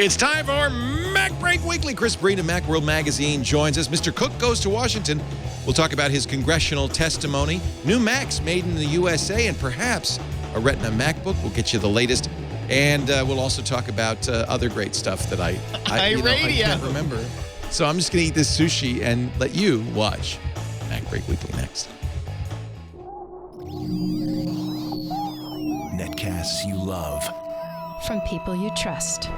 It's time for MacBreak Weekly. Chris Breen of Macworld Magazine joins us. Mr. Cook goes to Washington. We'll talk about his congressional testimony, new Macs made in the USA, and perhaps a Retina MacBook. We'll get you the latest. And we'll also talk about other great stuff that I can't remember. So I'm just going to eat this sushi and let you watch MacBreak Weekly next. Netcasts you love. From people you trust.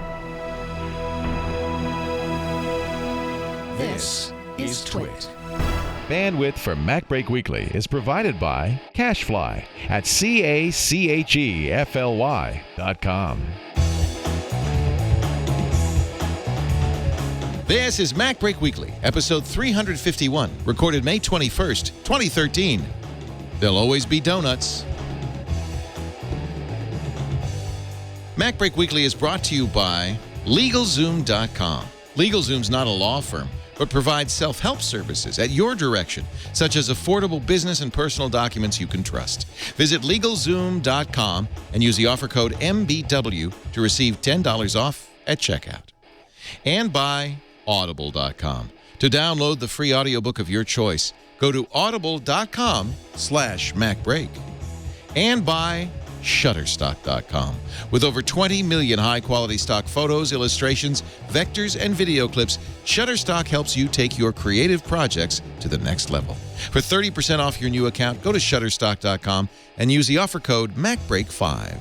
This is Twit. Bandwidth for MacBreak Weekly is provided by CacheFly at CACHEFLY.com. This is MacBreak Weekly, episode 351, recorded May 21st, 2013. There'll always be donuts. MacBreak Weekly is brought to you by LegalZoom.com. LegalZoom's not a law firm, but provides self-help services at your direction, such as affordable business and personal documents you can trust. Visit LegalZoom.com and use the offer code MBW to receive $10 off at checkout. And by Audible.com. To download the free audiobook of your choice, go to audible.com/MacBreak. And by Shutterstock.com. With over 20 million high-quality stock photos, illustrations, vectors, and video clips, Shutterstock helps you take your creative projects to the next level. For 30% off your new account, go to Shutterstock.com and use the offer code MacBreak5.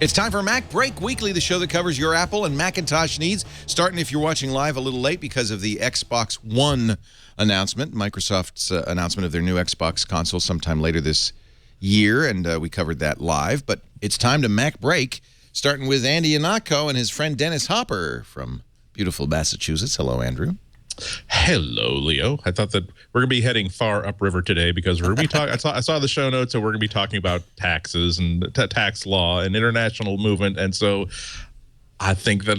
It's time for MacBreak Weekly, the show that covers your Apple and Macintosh needs, starting if you're watching live a little late because of the Xbox One announcement, Microsoft's announcement of their new Xbox console sometime later this year, and we covered that live. But it's time to MacBreak, starting with Andy Ihnatko and his friend Dennis Hopper from beautiful Massachusetts. Hello, Andrew. Hello, Leo. I thought that we're going to be heading far upriver today because we're going to be talking. I saw the show notes, and we're going to be talking about taxes and tax law and international movement. And so I think that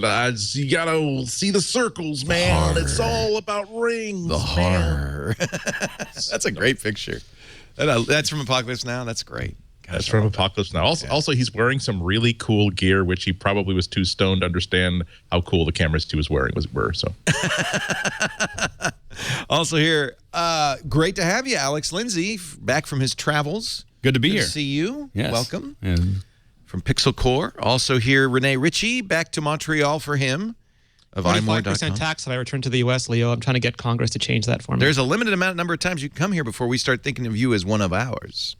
you got to see the circles, man. It's all about rings. The horror. That's a great picture. That's from Apocalypse Now. That's great. That's from Apocalypse Now. Also, he's wearing some really cool gear, which he probably was too stoned to understand how cool the cameras he was wearing were. So, also here, great to have you, Alex Lindsay, back from his travels. Good to be here. Good to see you. Yes. Welcome. And from Pixel Core. Also here, Renee Ritchie, back to Montreal for him. Of 25% tax if I return to the U.S., Leo. I'm trying to get Congress to change that for me. There's a limited number of times you can come here before we start thinking of you as one of ours.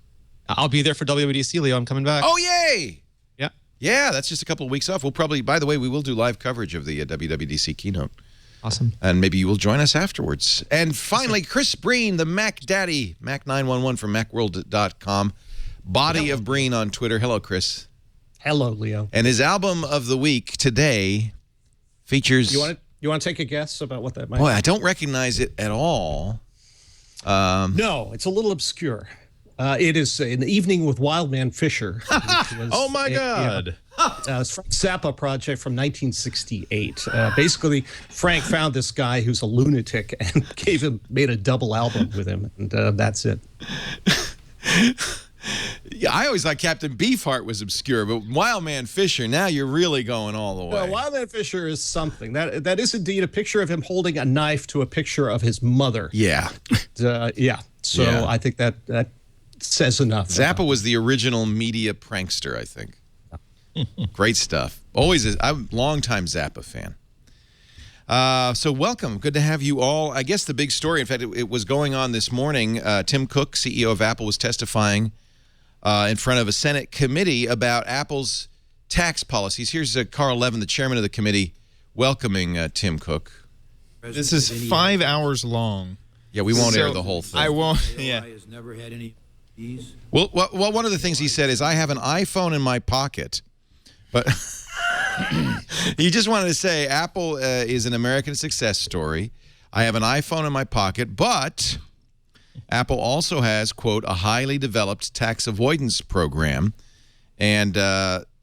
I'll be there for WWDC, Leo. I'm coming back. Oh, yay! Yeah. Yeah, that's just a couple of weeks off. We'll probably, by the way, we will do live coverage of the WWDC keynote. Awesome. And maybe you will join us afterwards. And finally, Chris Breen, the Mac Daddy, Mac911 from Macworld.com. Body of Breen on Twitter. Hello, Chris. Hello, Leo. And his album of the week today features... You want to take a guess about what that might be? Boy, I don't recognize it at all. No, it's a little obscure. It is An Evening with Wildman Fisher. oh, my God. It's Frank Zappa project from 1968. Basically, Frank found this guy who's a lunatic and made a double album with him, and that's it. Yeah, I always thought Captain Beefheart was obscure, but Wildman Fisher, now you're really going all the way. Well, Wildman Fisher is something. That is indeed a picture of him holding a knife to a picture of his mother. Yeah. Yeah. So yeah. I think that says enough. Zappa was the original media prankster, I think. Great stuff. Always, I'm a longtime Zappa fan. So welcome. Good to have you all. I guess the big story, in fact, it was going on this morning. Tim Cook, CEO of Apple, was testifying in front of a Senate committee about Apple's tax policies. Here's Carl Levin, the chairman of the committee, welcoming Tim Cook. This is 5 hours long. Yeah, we won't air the whole thing. I won't. Yeah. Has never had any fees. Well, one of the things he said is, I have an iPhone in my pocket, but he just wanted to say Apple is an American success story. I have an iPhone in my pocket, but Apple also has, quote, a highly developed tax avoidance program, and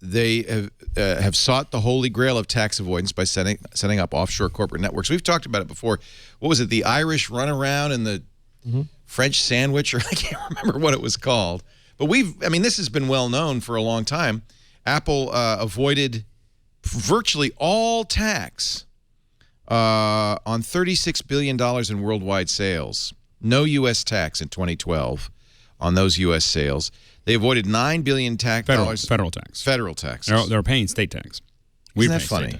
they have sought the holy grail of tax avoidance by setting up offshore corporate networks. We've talked about it before. What was it, the Irish runaround and the French sandwich, or I can't remember what it was called. But this has been well known for a long time. Apple avoided virtually all tax on $36 billion in worldwide sales. No U.S. tax in 2012 on those U.S. sales. They avoided $9 billion federal tax. Federal tax. They're paying state tax. Isn't that funny?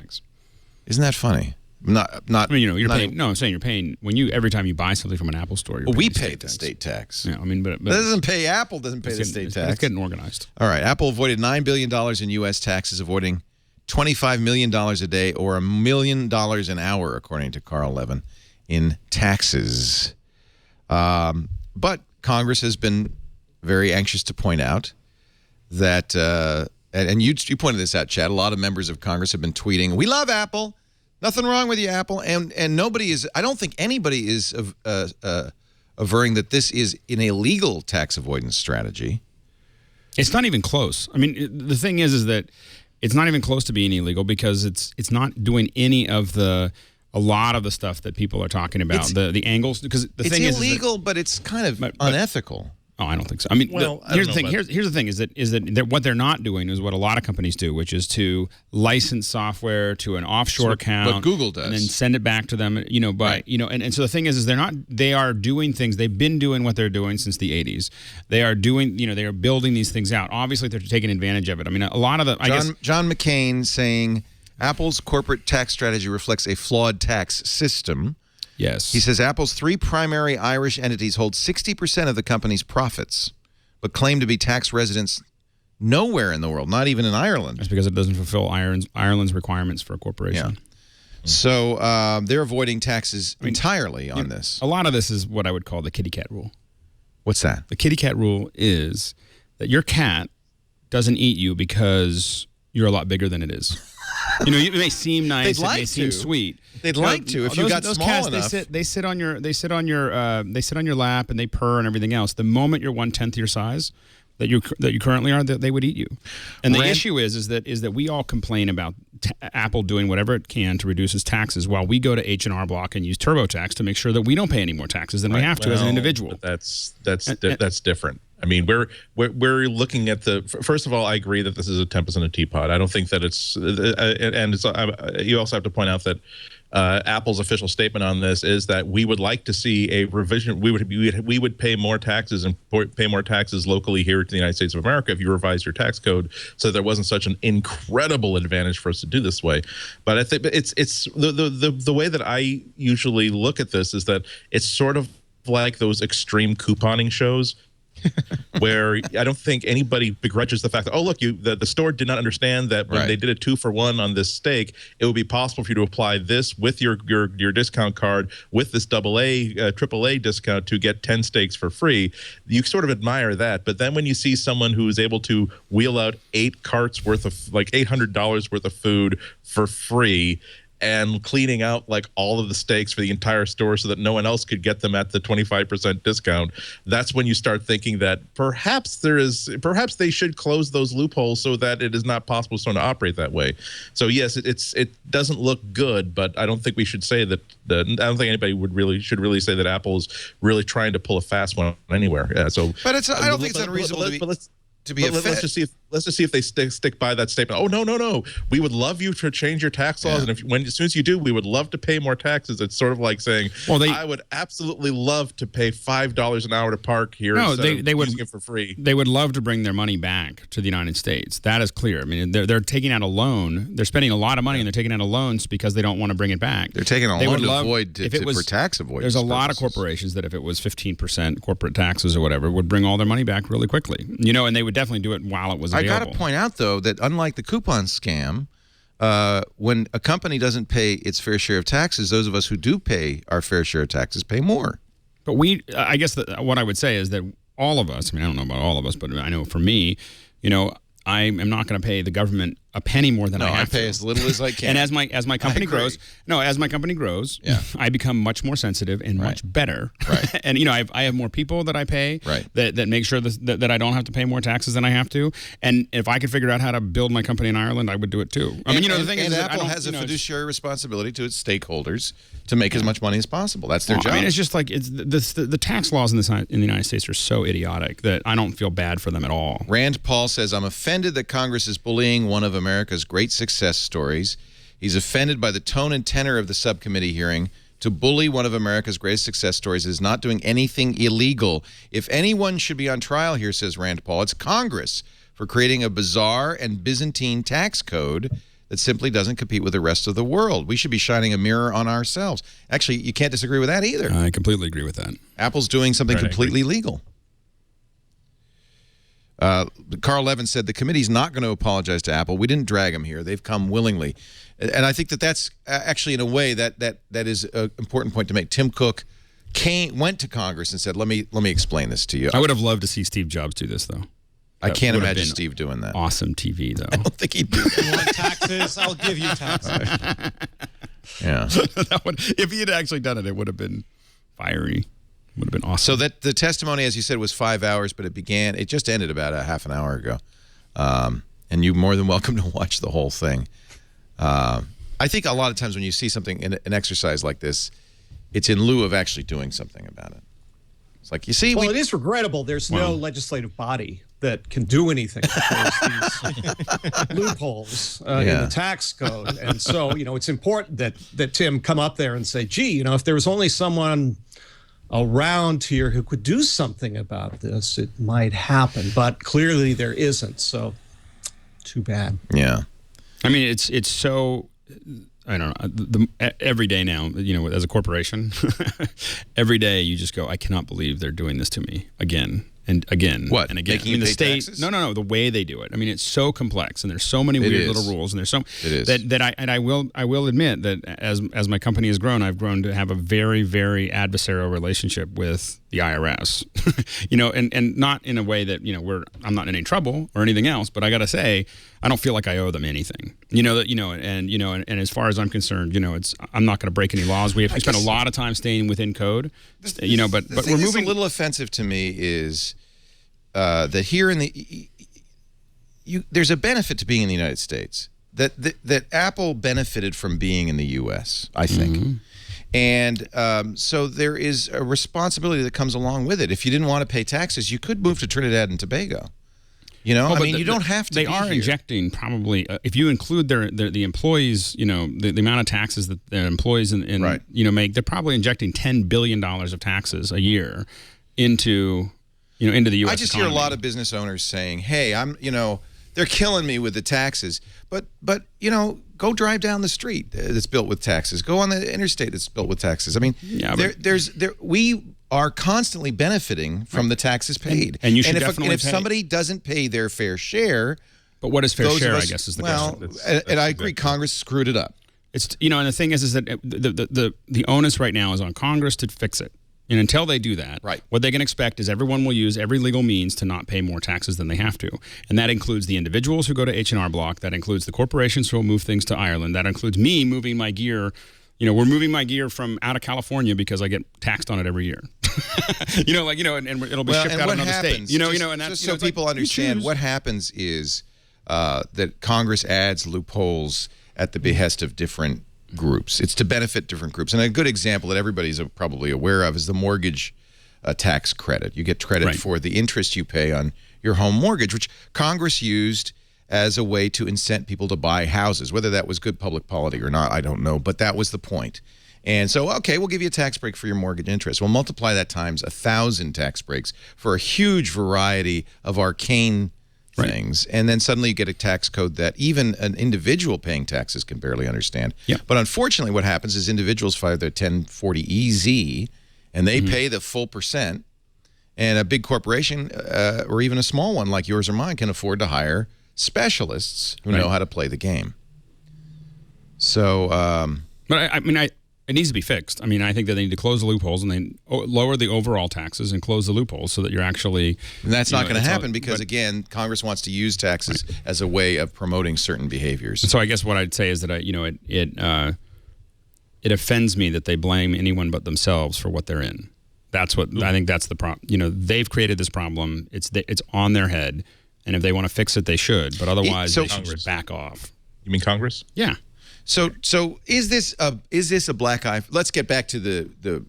Isn't that funny? Not. I mean, you're paying. No, I'm saying you're paying every time you buy something from an Apple store. We pay the state tax. Yeah, I mean, but that doesn't pay. Apple doesn't pay the state tax. It's getting organized. All right, Apple avoided $9 billion in U.S. taxes, avoiding $25 million a day or $1 million an hour, according to Carl Levin, in taxes. But Congress has been very anxious to point out that, and you pointed this out, Chad, a lot of members of Congress have been tweeting, "We love Apple. Nothing wrong with you, Apple." And nobody is, I don't think anybody is averring that this is an illegal tax avoidance strategy. It's not even close. I mean, the thing is that it's not even close to being illegal because it's not doing any of a lot of the stuff that people are talking about. The angles, because the thing is, it's illegal, but it's kind of unethical. Oh, I don't think so. I mean, here's the thing. Here's the thing: is that what they're not doing is what a lot of companies do, which is to license software to an offshore account. What Google does, and then send it back to them. And so the thing is they're not. They are doing things. They've been doing what they're doing since the '80s. They are doing. They are building these things out. Obviously, they're taking advantage of it. I mean, a lot of the. John McCain saying Apple's corporate tax strategy reflects a flawed tax system. Yes. He says Apple's 3 primary Irish entities hold 60% of the company's profits, but claim to be tax residents nowhere in the world, not even in Ireland. That's because it doesn't fulfill Ireland's requirements for a corporation. Yeah. So they're avoiding taxes entirely on this. A lot of this is what I would call the kitty cat rule. What's that? The kitty cat rule is that your cat doesn't eat you because you're a lot bigger than it is. It may seem nice, it may seem sweet. They'd like to if you got small cats, enough. They sit on your lap and they purr and everything else. The moment you're 1/10 your size that you currently are, they would eat you. And the issue is that we all complain about Apple doing whatever it can to reduce its taxes, while we go to H&R Block and use TurboTax to make sure that we don't pay any more taxes than we have to as an individual. But that's different. I mean, we're looking at first of all, I agree that this is a tempest in a teapot. I don't think that you also have to point out that Apple's official statement on this is that we would like to see a revision. We would pay more taxes and pay more taxes locally here to the United States of America if you revise your tax code so there wasn't such an incredible advantage for us to do this way. But I think it's the way that I usually look at this is that it's sort of like those extreme couponing shows. Where I don't think anybody begrudges the fact that, oh, look, the store did not understand that when they did a 2-for-1 on this steak, it would be possible for you to apply this with your discount card with this AAA discount to get 10 steaks for free. You sort of admire that. But then when you see someone who is able to wheel out 8 carts worth of like $800 worth of food for free, and cleaning out like all of the steaks for the entire store so that no one else could get them at the 25% discount, that's when you start thinking that perhaps they should close those loopholes so that it is not possible for someone to operate that way. So yes, it doesn't look good, but I don't think we should say that. I don't think anybody should really say that Apple is really trying to pull a fast one anywhere. Yeah, so, but I don't think it's unreasonable to be let's just see if they stick by that statement. Oh, no. We would love you to change your tax laws. And as soon as you do, we would love to pay more taxes. It's sort of like saying, I would absolutely love to pay $5 an hour to park here. No, they would using it for free. They would love to bring their money back to the United States. That is clear. I mean, they're taking out a loan. They're spending a lot of money and they're taking out a loans because they don't want to bring it back. They're taking a loan to avoid for tax avoidance. There's a lot of corporations that if it was 15% corporate taxes or whatever, would bring all their money back really quickly. And they would definitely do it while it was available. I got to point out, though, that unlike the coupon scam, when a company doesn't pay its fair share of taxes, those of us who do pay our fair share of taxes pay more. But I guess what I would say is that all of us, I mean, I don't know about all of us, but I know for me, I am not going to pay the government a penny more than I have to. I pay as little as I can. And as my company grows, I become much more sensitive and much better. Right. And I have more people that I pay that make sure that I don't have to pay more taxes than I have to. And if I could figure out how to build my company in Ireland, I would do it too. I mean, the thing is, Apple has a fiduciary responsibility to its stakeholders to make as much money as possible. That's their job. I mean, it's just like the tax laws in the United States are so idiotic that I don't feel bad for them at all. Rand Paul says, "I'm offended that Congress is bullying one of America's great success stories. He's offended by the tone and tenor of the subcommittee hearing. To bully one of America's greatest success stories is not doing anything illegal. If anyone should be on trial here, says Rand Paul, it's Congress for creating a bizarre and Byzantine tax code that simply doesn't compete with the rest of the world. We should be shining a mirror on ourselves. Actually, you can't disagree with that either. I completely agree with that. Apple's doing something completely legal. Carl Levin said the committee's not going to apologize to Apple. We didn't drag them here. They've come willingly. And I think that that's actually, in a way, that is an important point to make. Tim Cook went to Congress and said, let me explain this to you. I would have loved to see Steve Jobs do this, though. I can't imagine Steve doing that. Awesome TV, though. I don't think he'd do that. You want taxes? I'll give you taxes. Yeah. That would, if he had actually done it, it would have been fiery. Would have been awesome. So that the testimony, as you said, was 5 hours, but it just ended about a half an hour ago. And you're more than welcome to watch the whole thing. I think a lot of times when you see something in an exercise like this, it's in lieu of actually doing something about it. It's like, you see, well, it is regrettable. There's no legislative body that can do anything to close these loopholes in the tax code. And so, it's important that Tim come up there and say, gee, if there was only someone around here who could do something about this, it might happen. But clearly there isn't. So too bad. Yeah. I mean, it's so, I don't know, every day now, as a corporation, every day you just go, I cannot believe they're doing this to me again and again. What? And again. Making you the pay state, taxes? no, the way they do it. I mean, it's so complex, and there's so many weird little rules, and there's so I will admit that as my company has grown, I've grown to have a very, very adversarial relationship with the IRS. And not in a way that I'm not in any trouble or anything else, but I got to say, I don't feel like I owe them anything. And as far as I'm concerned, I'm not going to break any laws. We spent a lot of time staying within code. But we're moving. A little offensive to me is that here in there's a benefit to being in the United States. That Apple benefited from being in the U.S., I think. Mm-hmm. And so there is a responsibility that comes along with it. If you didn't want to pay taxes, you could move to Trinidad and Tobago. You don't have to. They be are here. injecting probably, if you include the employees, the amount of taxes that their employees make, they're probably injecting $10 billion of taxes a year into the U.S. I just economy. hear a lot of business owners saying, "Hey, they're killing me with the taxes," but go drive down the street that's built with taxes. Go on the interstate that's built with taxes. I mean, we are constantly benefiting from the taxes paid. And you should definitely if somebody doesn't pay their fair share, but what is fair share? I guess is the question. And I agree, Congress screwed it up. It's and the thing is that the onus right now is on Congress to fix it. And until they do that, what they can expect is everyone will use every legal means to not pay more taxes than they have to. And that includes the individuals who go to H&R Block. That includes the corporations who will move things to Ireland. That includes me moving my gear. We're moving my gear from out of California because I get taxed on it every year. And it'll be shipped out of another state. And that's just so people understand, what happens is that Congress adds loopholes at the behest of different groups. It's to benefit different groups. And a good example that everybody's probably aware of is the mortgage tax credit. You get credit for the interest you pay on your home mortgage, which Congress used as a way to incent people to buy houses. Whether that was good public policy or not, I don't know, but that was the point. And so, okay, we'll give you a tax break for your mortgage interest. We'll multiply that times 1,000 tax breaks for a huge variety of arcane things, and then suddenly you get a tax code that even an individual paying taxes can barely understand. Yeah. But unfortunately, what happens is individuals file their 1040 EZ, and they pay the full percent, and a big corporation or even a small one like yours or mine can afford to hire specialists who know how to play the game. So, but I mean, it needs to be fixed. I mean, I think that they need to close the loopholes and then lower the overall taxes and close the loopholes so that you're actually. And that's not going to happen because, again, Congress wants to use taxes as a way of promoting certain behaviors. And so I guess what I'd say is that it offends me that they blame anyone but themselves for what they're in. That's what I think. That's the problem. They've created this problem. It's on their head, and if they want to fix it, they should. But otherwise, they should just back off. You mean Congress? Yeah. So is this a black eye? Let's get back to the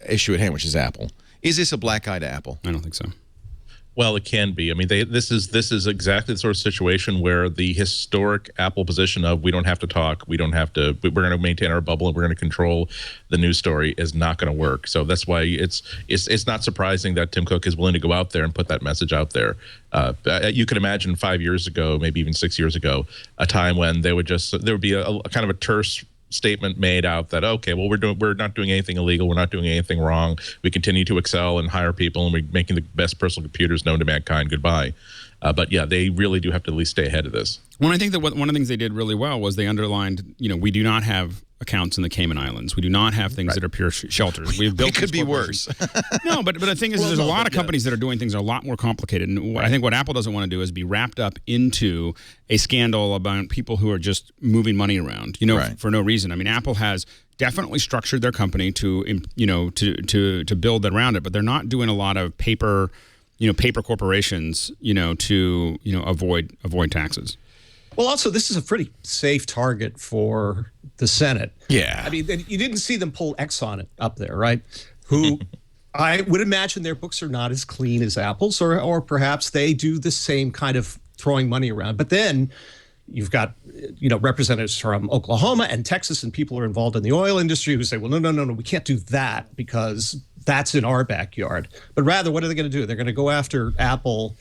issue at hand, which is Apple. Is this a black eye to Apple? I don't think so. Well, it can be. I mean, this is exactly the sort of situation where the historic Apple position of we don't have to talk, we're going to maintain our bubble, and we're going to control the news story is not going to work. So that's why it's not surprising that Tim Cook is willing to go out there and put that message out there. You can imagine 5 years ago, maybe even 6 years ago, a time when there would be a kind of a terse statement made out that, okay, well, we're not doing anything illegal, we're not doing anything wrong, we continue to excel and hire people, and we're making the best personal computers known to mankind. Goodbye. But yeah, they really do have to at least stay ahead of this. Well, I think that one of the things they did really well was they underlined, we do not have accounts in the Cayman Islands. We do not have things that are pure shelters. We've built. It could be worse. No, but the thing is, there's a lot of companies that are doing things that are a lot more complicated. And I think what Apple doesn't want to do is be wrapped up into a scandal about people who are just moving money around, for no reason. I mean, Apple has definitely structured their company to build that around it, but they're not doing a lot of paper corporations, to avoid taxes. Well, also, this is a pretty safe target for the Senate. Yeah. I mean, you didn't see them pull Exxon up there, right? Who I would imagine their books are not as clean as Apple's, or perhaps they do the same kind of throwing money around. But then you've got, representatives from Oklahoma and Texas, and people who are involved in the oil industry who say, well, no, we can't do that because that's in our backyard. But rather, what are they going to do? They're going to go after Apple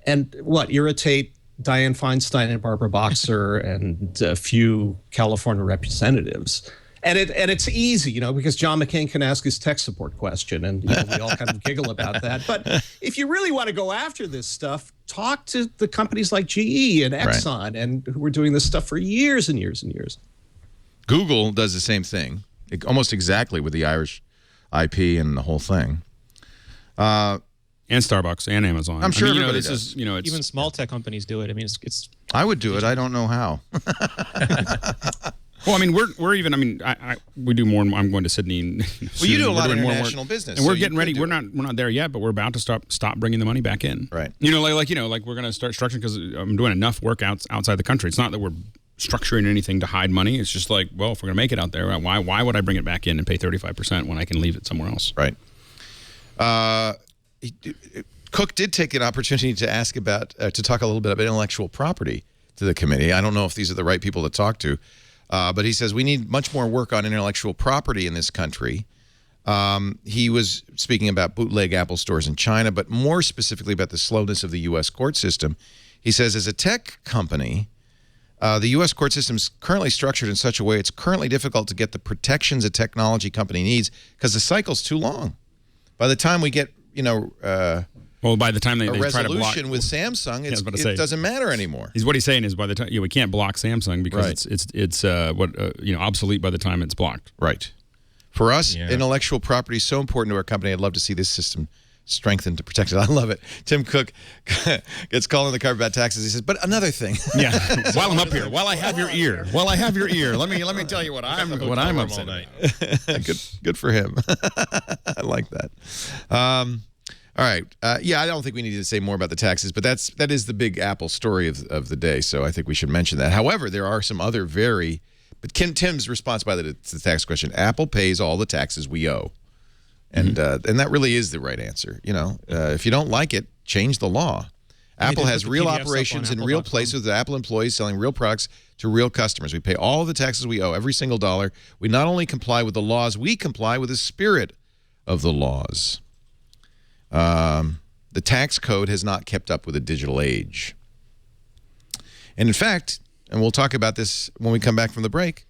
and irritate Dianne Feinstein and Barbara Boxer and a few California representatives. And it's easy, because John McCain can ask his tech support question, and we all kind of giggle about that. But if you really want to go after this stuff, talk to the companies like GE and Exxon, and who were doing this stuff for years and years and years. Google does the same thing, almost exactly, with the Irish IP and the whole thing. And Starbucks and Amazon. I'm sure everybody does. Even small tech companies do it. I mean, it's I would do it. I don't know how. Well, I mean, we're even. I mean, we do more. I'm going to Sydney. Well, you do a lot of international business, and we're getting ready. We're not there yet, but we're about to stop bringing the money back in. Right. Like we're going to start structuring, because I'm doing enough work outside the country. It's not that we're structuring anything to hide money. It's just like, well, if we're going to make it out there, why would I bring it back in and pay 35% when I can leave it somewhere else? Right. Cook did take an opportunity to ask about to talk a little bit about intellectual property to the committee. I don't know if these are the right people to talk to, but he says we need much more work on intellectual property in this country. He was speaking about bootleg Apple stores in China, but more specifically about the slowness of the U.S. court system. He says, as a tech company, the U.S. court system is currently structured in such a way it's currently difficult to get the protections a technology company needs because the cycle's too long. By the time we get, by the time they try to block resolution with Samsung, it doesn't matter anymore. What he's saying is, by the time we can't block Samsung because it's obsolete by the time it's blocked. Right. For us, intellectual property is so important to our company. I'd love to see this system strengthened to protect it. I love it. Tim Cook gets called in the car about taxes. He says, "But another thing." Yeah. While I'm up here, while I have your ear, let me tell you what I'm upset about. Good for him. I like that. All right. I don't think we need to say more about the taxes, but that is the big Apple story of the day. So I think we should mention that. However, there are some other but Tim's response to the tax question: Apple pays all the taxes we owe. And that really is the right answer. If you don't like it, change the law. Apple has real operations in real places with Apple employees selling real products to real customers. We pay all the taxes we owe, every single dollar. We not only comply with the laws, we comply with the spirit of the laws. The tax code has not kept up with the digital age. And in fact, and we'll talk about this when we come back from the break,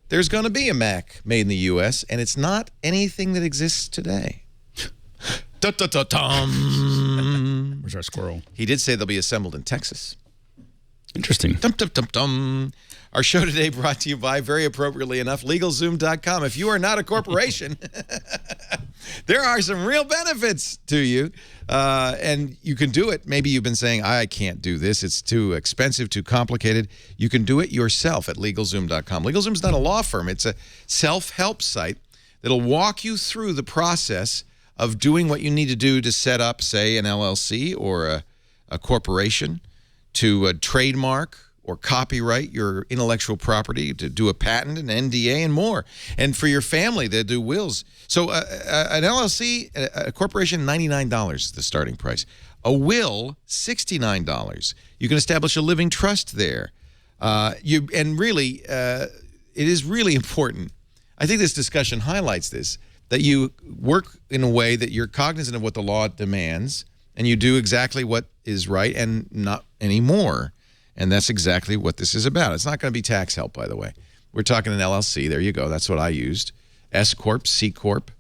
there's going to be a Mac made in the U.S., and it's not anything that exists today. Where's our squirrel? He did say they'll be assembled in Texas. Interesting. Our show today brought to you by, very appropriately enough, LegalZoom.com. If you are not a corporation, there are some real benefits to you, and you can do it. Maybe you've been saying, I can't do this. It's too expensive, too complicated. You can do it yourself at LegalZoom.com. LegalZoom's not a law firm. It's a self-help site that'll walk you through the process of doing what you need to do to set up, say, an LLC or a corporation, to trademark or copyright your intellectual property, to do a patent, an NDA, and more. And for your family, they do wills. So an LLC, a corporation, $99 is the starting price. A will, $69. You can establish a living trust there. It is really important. I think this discussion highlights this, that you work in a way that you're cognizant of what the law demands, and you do exactly what is right and not anymore. And that's exactly what this is about. It's not going to be tax help, by the way. We're talking an LLC. There you go. That's what I used. S Corp, C Corp.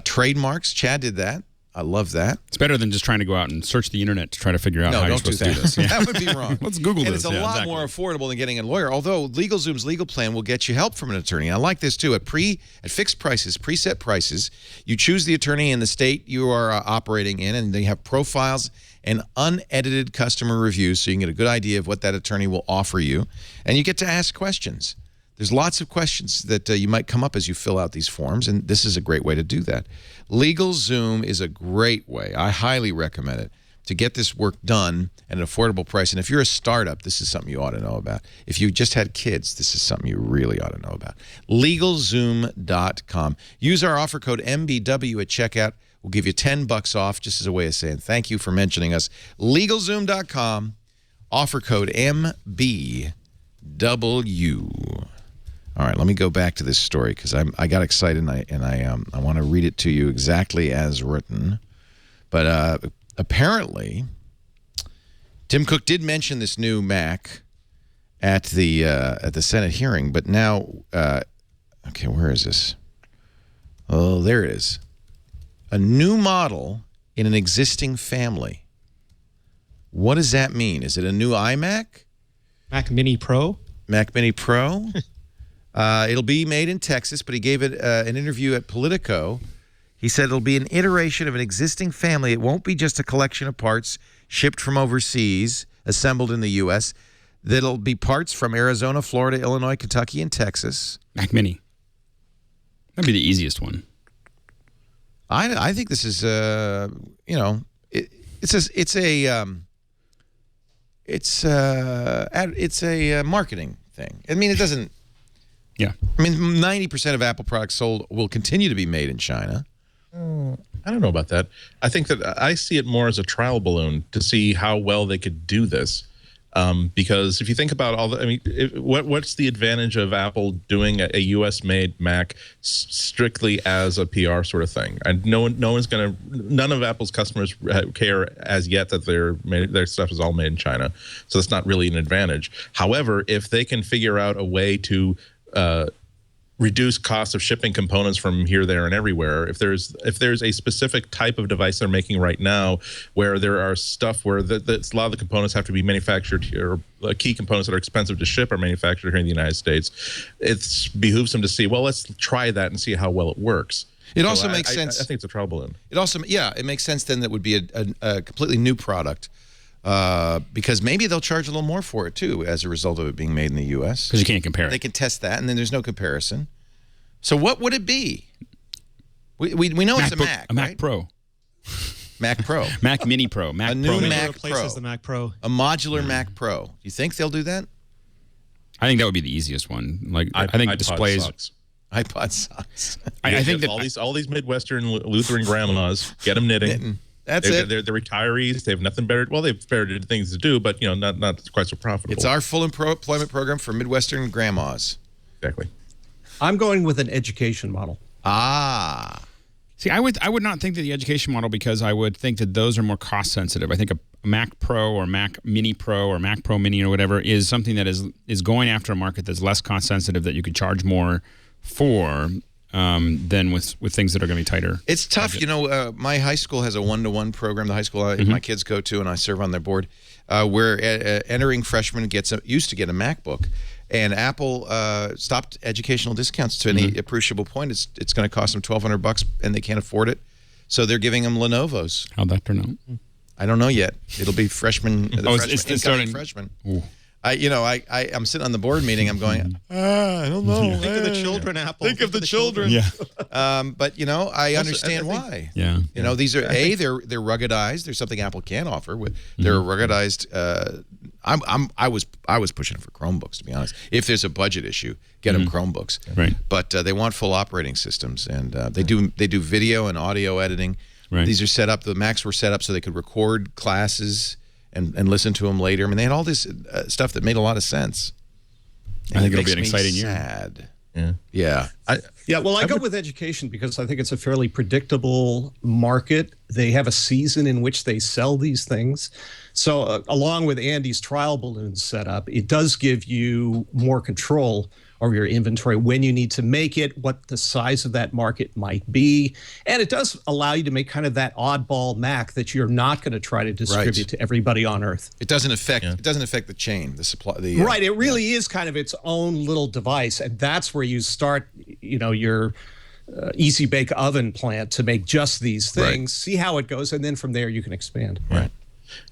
Trademarks. Chad did that. I love that. It's better than just trying to go out and search the internet to try to figure out how you're supposed to do this. Yeah. That would be wrong. Let's Google and this. And it's a lot more affordable than getting a lawyer, although LegalZoom's legal plan will get you help from an attorney. I like this, too. At fixed prices, preset prices, you choose the attorney in the state you are operating in, and they have profiles and unedited customer reviews, so you can get a good idea of what that attorney will offer you. And you get to ask questions. There's lots of questions that you might come up as you fill out these forms, and this is a great way to do that. LegalZoom is a great way. I highly recommend it to get this work done at an affordable price. And if you're a startup, this is something you ought to know about. If you just had kids, this is something you really ought to know about. LegalZoom.com. Use our offer code MBW at checkout. We'll give you $10 off, just as a way of saying thank you for mentioning us. LegalZoom.com. Offer code MBW. All right, let me go back to this story because I got excited and I want to read it to you exactly as written. But apparently, Tim Cook did mention this new Mac at the Senate hearing. But now, okay, where is this? Oh, there it is. A new model in an existing family. What does that mean? Is it a new iMac? Mac Mini Pro? Mac Mini Pro? It'll be made in Texas, but he gave it an interview at Politico. He said it'll be an iteration of an existing family. It won't be just a collection of parts shipped from overseas, assembled in the U.S. That'll be parts from Arizona, Florida, Illinois, Kentucky, and Texas. Mac Mini. That'd be the easiest one. I think this is it's a marketing thing. I mean, it doesn't. Yeah. I mean, 90% of Apple products sold will continue to be made in China. I don't know about that. I think that I see it more as a trial balloon to see how well they could do this. Because if you think about all the, I mean, what's the advantage of Apple doing a U.S.-made Mac strictly as a PR sort of thing? And none of Apple's customers care as yet that their stuff is all made in China, so that's not really an advantage. However, if they can figure out a way to reduce costs of shipping components from here, there, and everywhere. If there's a specific type of device they're making right now, where there are stuff where a lot of the components have to be manufactured here, or key components that are expensive to ship are manufactured here in the United States, it behooves them to see, well, let's try that and see how well it works. It also makes sense. I think it's a trial balloon. It also, yeah, it makes sense then that would be a completely new product. Because maybe they'll charge a little more for it, too, as a result of it being made in the U.S. Because you can't compare it. They can test that, and then there's no comparison. So what would it be? We know it's a Mac, a Mac Pro. Mac Pro. Mac Mini Pro. Mac a new Pro. Mac replaces Pro. the Mac Pro. A modular Mac Pro. You think they'll do that? I think that would be the easiest one. Like I think iPod displays. Sucks. iPod sucks. I think that all these Midwestern Lutheran grandmas get them knitting. That's it. They're retirees. They have nothing better. Well, they have better things to do, but not quite so profitable. It's our full employment program for Midwestern grandmas. Exactly. I'm going with an education model. Ah. See, I would not think that the education model, because I would think that those are more cost sensitive. I think a Mac Pro or Mac Mini Pro or Mac Pro Mini or whatever is something that is going after a market that's less cost sensitive, that you could charge more for than with things that are going to be tighter. It's tough. Budget. My high school has a one-to-one program, the high school my kids go to, and I serve on their board, where entering freshmen used to get a MacBook. And Apple stopped educational discounts to any appreciable point. It's going to cost them $1,200, and they can't afford it. So they're giving them Lenovo's. How'd that turn out? I don't know yet. It'll be freshmen. It's starting freshmen. Ooh. I'm sitting on the board meeting. I'm going, I don't know. Think of the children, Apple. Think of the children. Yeah. But I understand why. Yeah. These are they're ruggedized. There's something Apple can offer. They're ruggedized. I was pushing for Chromebooks, to be honest. If there's a budget issue, get them Chromebooks. Right. But they want full operating systems, and they do video and audio editing. Right. These are set up. The Macs were set up so they could record classes and listen to them later. I mean, they had all this stuff that made a lot of sense. I think it'll be makes an me exciting year. sad. Yeah. Yeah. Well, I go with education because I think it's a fairly predictable market. They have a season in which they sell these things. So along with Andy's trial balloon setup, it does give you more control over your inventory, when you need to make it, what the size of that market might be. And it does allow you to make kind of that oddball Mac that you're not going to try to distribute to everybody on Earth. It doesn't affect the chain, the supply. Right. It really is kind of its own little device. And that's where you start, your easy bake oven plant to make just these things, see how it goes. And then from there you can expand. Right.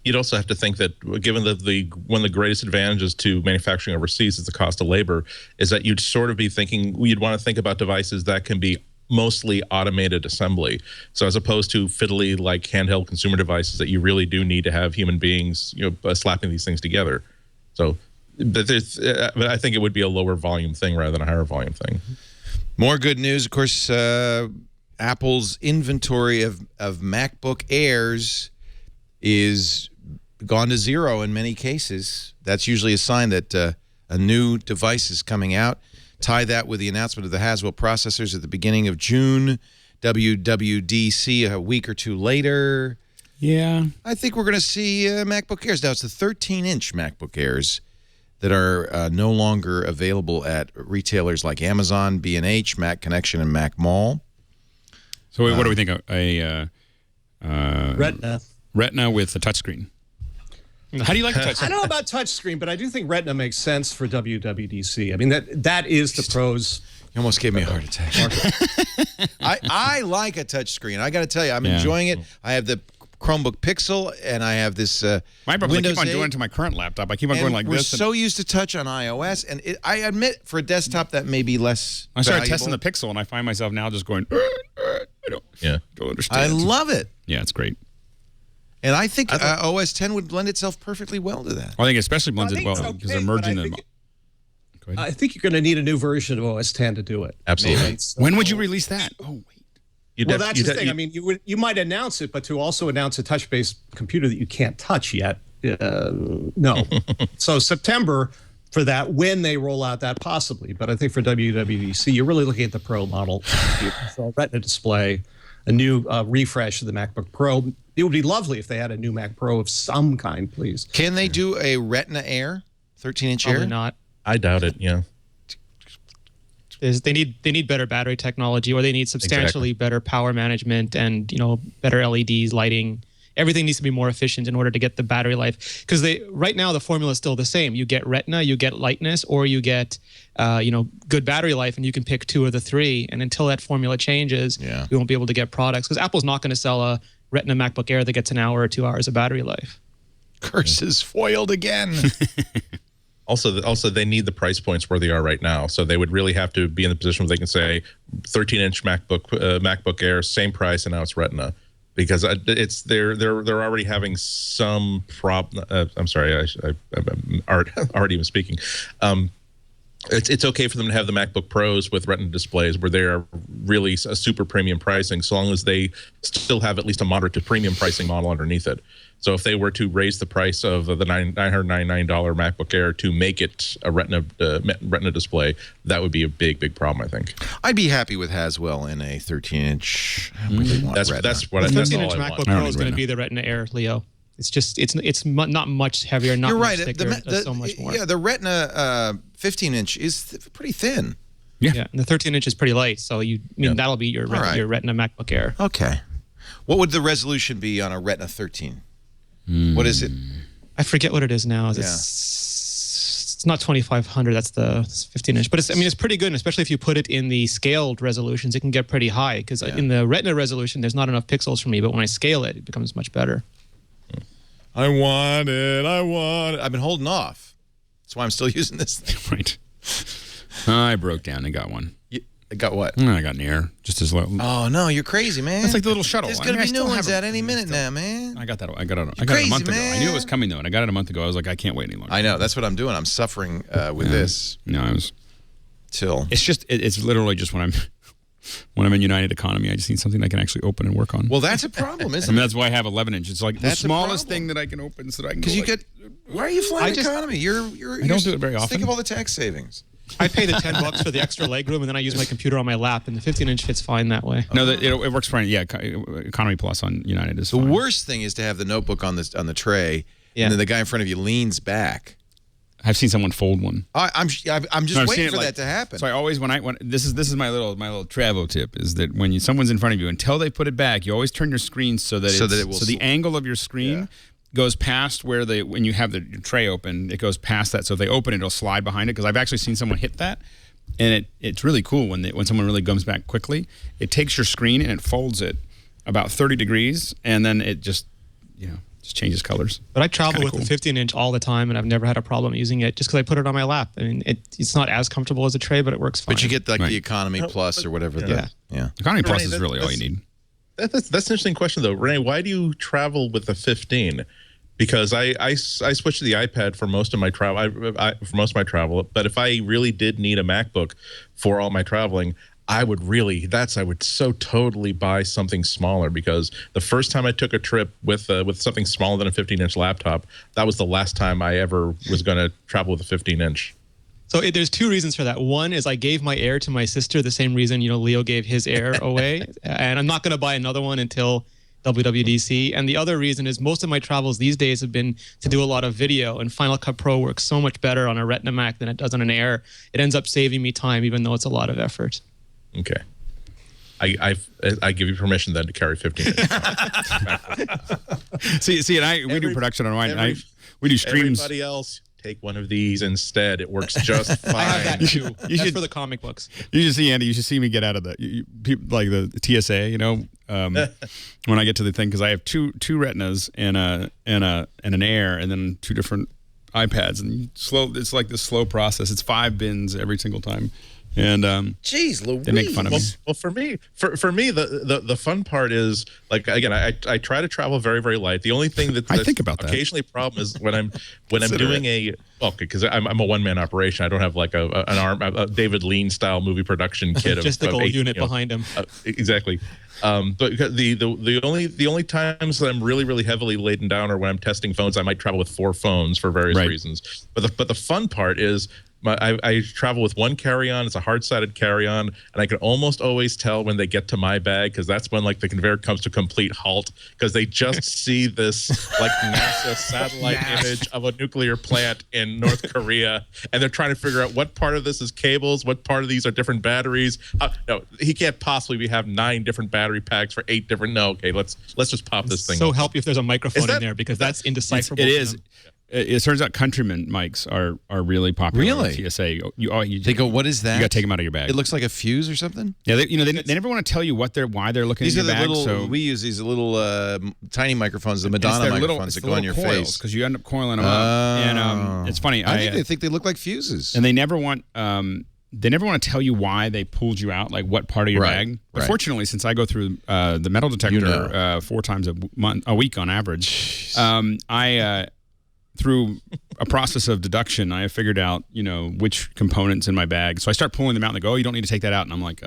You'd also have to think that given that one of the greatest advantages to manufacturing overseas is the cost of labor, is that you'd sort of be thinking, you'd want to think about devices that can be mostly automated assembly. So as opposed to fiddly like handheld consumer devices that you really do need to have human beings, slapping these things together. So but I think it would be a lower volume thing rather than a higher volume thing. More good news, of course. Apple's inventory of MacBook Airs is gone to zero in many cases. That's usually a sign that a new device is coming out. Tie that with the announcement of the Haswell processors at the beginning of June, WWDC a week or two later. Yeah. I think we're going to see MacBook Airs. Now, it's the 13-inch MacBook Airs that are no longer available at retailers like Amazon, B&H, Mac Connection, and Mac Mall. So what do we think of a Retina? Retina with a touchscreen. How do you like the touchscreen? I don't know about touchscreen, but I do think Retina makes sense for WWDC. I mean, that is the pros. You almost gave me a heart attack. I like a touchscreen. I got to tell you, I'm enjoying it. I have the Chromebook Pixel, and I have this my problem Windows is I keep on 8. doing it to my current laptop. I keep on going like we're this. So used to touch on iOS, and I admit, for a desktop, that may be less I started valuable. testing the Pixel, and I find myself now just going, I don't understand. I love it. Yeah, it's great. And I think OS 10 would blend itself perfectly well to that. I think it especially blends it well it's because okay, they're merging but them. I think you're going to need a new version of OS 10 to do it. Absolutely. When would you release that? Oh, wait. Well, that's the thing. I mean, you might announce it, but to also announce a touch-based computer that you can't touch yet, no. So September for that, when they roll out that, possibly. But I think for WWDC, you're really looking at the Pro model. So Retina display, a new refresh of the MacBook Pro. It would be lovely if they had a new Mac Pro of some kind, please. Can they do a Retina Air, 13-inch Air? Probably not. I doubt it. Yeah. They need better battery technology, or they need substantially better power management and better LEDs, lighting. Everything needs to be more efficient in order to get the battery life. Because right now the formula is still the same. You get Retina, you get lightness, or you get good battery life, and you can pick two of the three. And until that formula changes, we won't be able to get products. Because Apple's not going to sell a Retina MacBook Air that gets an hour or 2 hours of battery life. Curses foiled again. Also, they need the price points where they are right now. So they would really have to be in the position where they can say 13-inch MacBook Air, same price, and now it's Retina. Because they're already having some problem. I'm sorry, I'm already even speaking. It's okay for them to have the MacBook Pros with Retina displays where they are really a super premium pricing, so long as they still have at least a moderate to premium pricing model underneath it. So if they were to raise the price of the $999 MacBook Air to make it a Retina display, that would be a big problem, I think. I'd be happy with Haswell in a 13-inch. I really want Retina. That's The 13-inch MacBook Pro is going to be the Retina Air, Leo. It's just it's not much heavier, not You're much right. thicker, does so much more. Yeah, the Retina 15-inch is pretty thin. Yeah, and the 13-inch is pretty light, so that'll be your your Retina MacBook Air. Okay. What would the resolution be on a Retina 13? What is it? I forget what it is now. It's not 2500. That's the 15-inch, but it's pretty good, and especially if you put it in the scaled resolutions, it can get pretty high. Because in the Retina resolution, there's not enough pixels for me, but when I scale it, it becomes much better. I want it. I've been holding off. That's why I'm still using this thing. Right. I broke down and got one. I got what? I got an Air, just as low. Oh no, you're crazy, man. That's like the little shuttle. There's gonna be new ones out any minute now, man. I got that. I got it a month ago. I knew it was coming though, and I got it a month ago. I was like, I can't wait any longer. I know. That's what I'm doing. I'm suffering with this. No, I was. Till It's just. It's literally just when I'm when I'm in United Economy. I just need something I can actually open and work on. Well, that's a problem, isn't and it? that's why I have 11-inch. It's like the That's a smallest problem. thing that I can open so that I can. Because you get. Why are you flying economy? You're I don't do it very often. Think of all the tax savings. I pay the $10 for the extra legroom, and then I use my computer on my lap, and the 15-inch fits fine that way. No, it works fine. Yeah, Economy Plus on United is The fine. worst thing is to have the notebook on the tray, and then the guy in front of you leans back. I've seen someone fold one. I'm just waiting for that to happen. So I always when this is my little travel tip is that when someone's in front of you, until they put it back, you always turn your screen so that the angle of your screen goes past where when you have the tray open, it goes past that. So if they open it, it'll slide behind it. Because I've actually seen someone hit that, and it's really cool when someone really comes back quickly. It takes your screen and it folds it about 30 degrees, and then it just changes colors. But I travel with the 15-inch all the time, and I've never had a problem using it just because I put it on my lap. I mean, it's not as comfortable as a tray, but it works fine. But you get the Economy Plus or whatever. Economy Plus is really all you need. That's an interesting question, though. Renee, why do you travel with the 15? Because I switched to the iPad for most of my travel. But if I really did need a MacBook for all my traveling, I would so totally buy something smaller, because the first time I took a trip with something smaller than a 15-inch laptop, that was the last time I ever was going to travel with a 15-inch. So there's two reasons for that. One is I gave my Air to my sister, the same reason Leo gave his Air away, and I'm not going to buy another one until WWDC. And the other reason is most of my travels these days have been to do a lot of video, and Final Cut Pro works so much better on a Retina Mac than it does on an Air. It ends up saving me time, even though it's a lot of effort. Okay. I give you permission then to carry 15 inch. See, and we do production on mine. We do streams. Everybody else, take one of these instead. It works just fine. I have that too. That's for the comic books. You should see, Andy. You should see me get out of the TSA. When I get to the thing, because I have two Retinas and an Air, and then two different iPads, and it's like this slow process. It's 5 bins every single time. And Jeez Louise. They make fun of me. Well, for me, the fun part is, like, again, I try to travel very, very light. The only thing that's I think about that. Occasionally a problem is when I'm doing because I'm a one-man operation. I don't have like a David Lean style movie production kit of logistical unit behind him. Exactly. But the only times that I'm really, really heavily laden down are when I'm testing phones. I might travel with 4 phones for various reasons. But the fun part is, I travel with one carry-on. It's a hard-sided carry-on, and I can almost always tell when they get to my bag, because that's when like the conveyor comes to a complete halt, because they just see this like NASA satellite image of a nuclear plant in North Korea, and they're trying to figure out what part of this is cables, what part of these are different batteries. No, he can't possibly have 9 different battery packs for 8 different. No, okay, let's just pop this thing. So help you if there's a microphone in there, because that's indecipherable. It is. It turns out Countryman mics are really popular. Really? On TSA. They go, what is that? You got to take them out of your bag. It looks like a fuse or something? Yeah, they never want to tell you why they're looking These at your are the bag. little, we use these little tiny microphones, the Madonna microphones that go on your face. Because you end up coiling them up. And it's funny. I think they look like fuses. And they never want to tell you why they pulled you out, like what part of your bag. But fortunately, since I go through the metal detector 4 times a week on average, through a process of deduction, I figured out, which components in my bag. So I start pulling them out, and they go, "Oh, you don't need to take that out." And I'm like,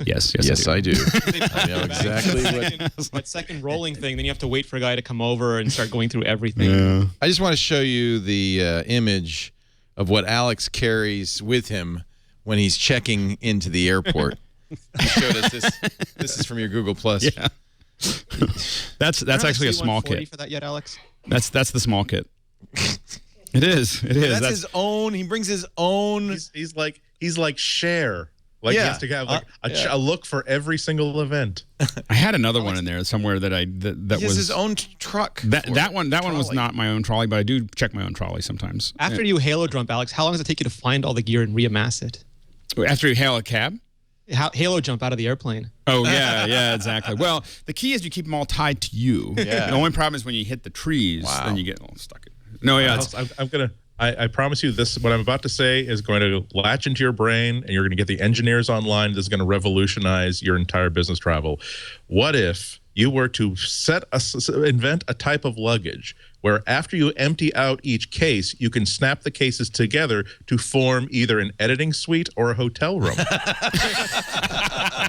yes, I do. I know exactly what. That second rolling thing, then you have to wait for a guy to come over and start going through everything. Yeah. I just want to show you the image of what Alex carries with him when he's checking into the airport. He showed us this. This is from your Google Plus. Yeah. That's actually a small kit. For that yet, Alex? That's the small kit. It is. That's his own. He brings his own. He's like Cher. Like he has to have like a look for every single event. I had another one in there somewhere that he has his own truck. That one was not my own trolley, but I do check my own trolley sometimes. After you halo jump, Alex, how long does it take you to find all the gear and reamass it? After you hail a cab? Halo jump out of the airplane. Oh, yeah, exactly. Well, the key is you keep them all tied to you. Yeah. The only problem is when you hit the trees, then you get all stuck. No, yeah. I promise you this, what I'm about to say is going to latch into your brain, and you're going to get the engineers online. This is going to revolutionize your entire business travel. What if you were to invent a type of luggage where after you empty out each case, you can snap the cases together to form either an editing suite or a hotel room.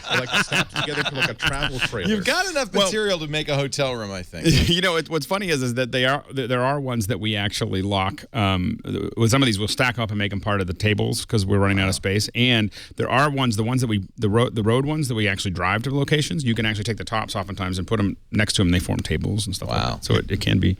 Like snapped together to like a travel trailer. You've got enough material to make a hotel room, I think. You know, what's funny is that there are ones that we actually lock. With some of these, we'll stack up and make them part of the tables because we're running out of space. And there are ones, the road ones that we actually drive to the locations. You can actually take the tops oftentimes and put them next to them, and they form tables and stuff like that. So it can be.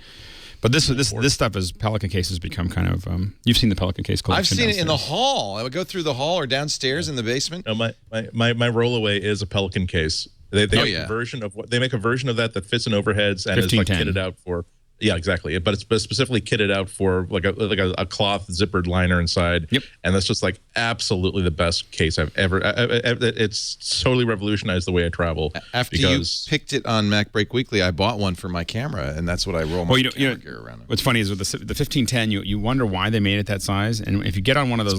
But this stuff is Pelican cases become kind of. You've seen the Pelican case collection. I've seen downstairs. it in the hall. I would go through the hall or downstairs in the basement. No, my rollaway is a Pelican case. They make a version of that fits in overheads and is like kitted out for. Yeah, exactly. But it's specifically kitted out for like a cloth zippered liner inside. Yep. And that's just like absolutely the best case I've ever. It's totally revolutionized the way I travel. After you picked it on MacBreak Weekly, I bought one for my camera, and that's what I roll my camera gear around. What's funny is with the 1510, you wonder why they made it that size. And if you get on one of those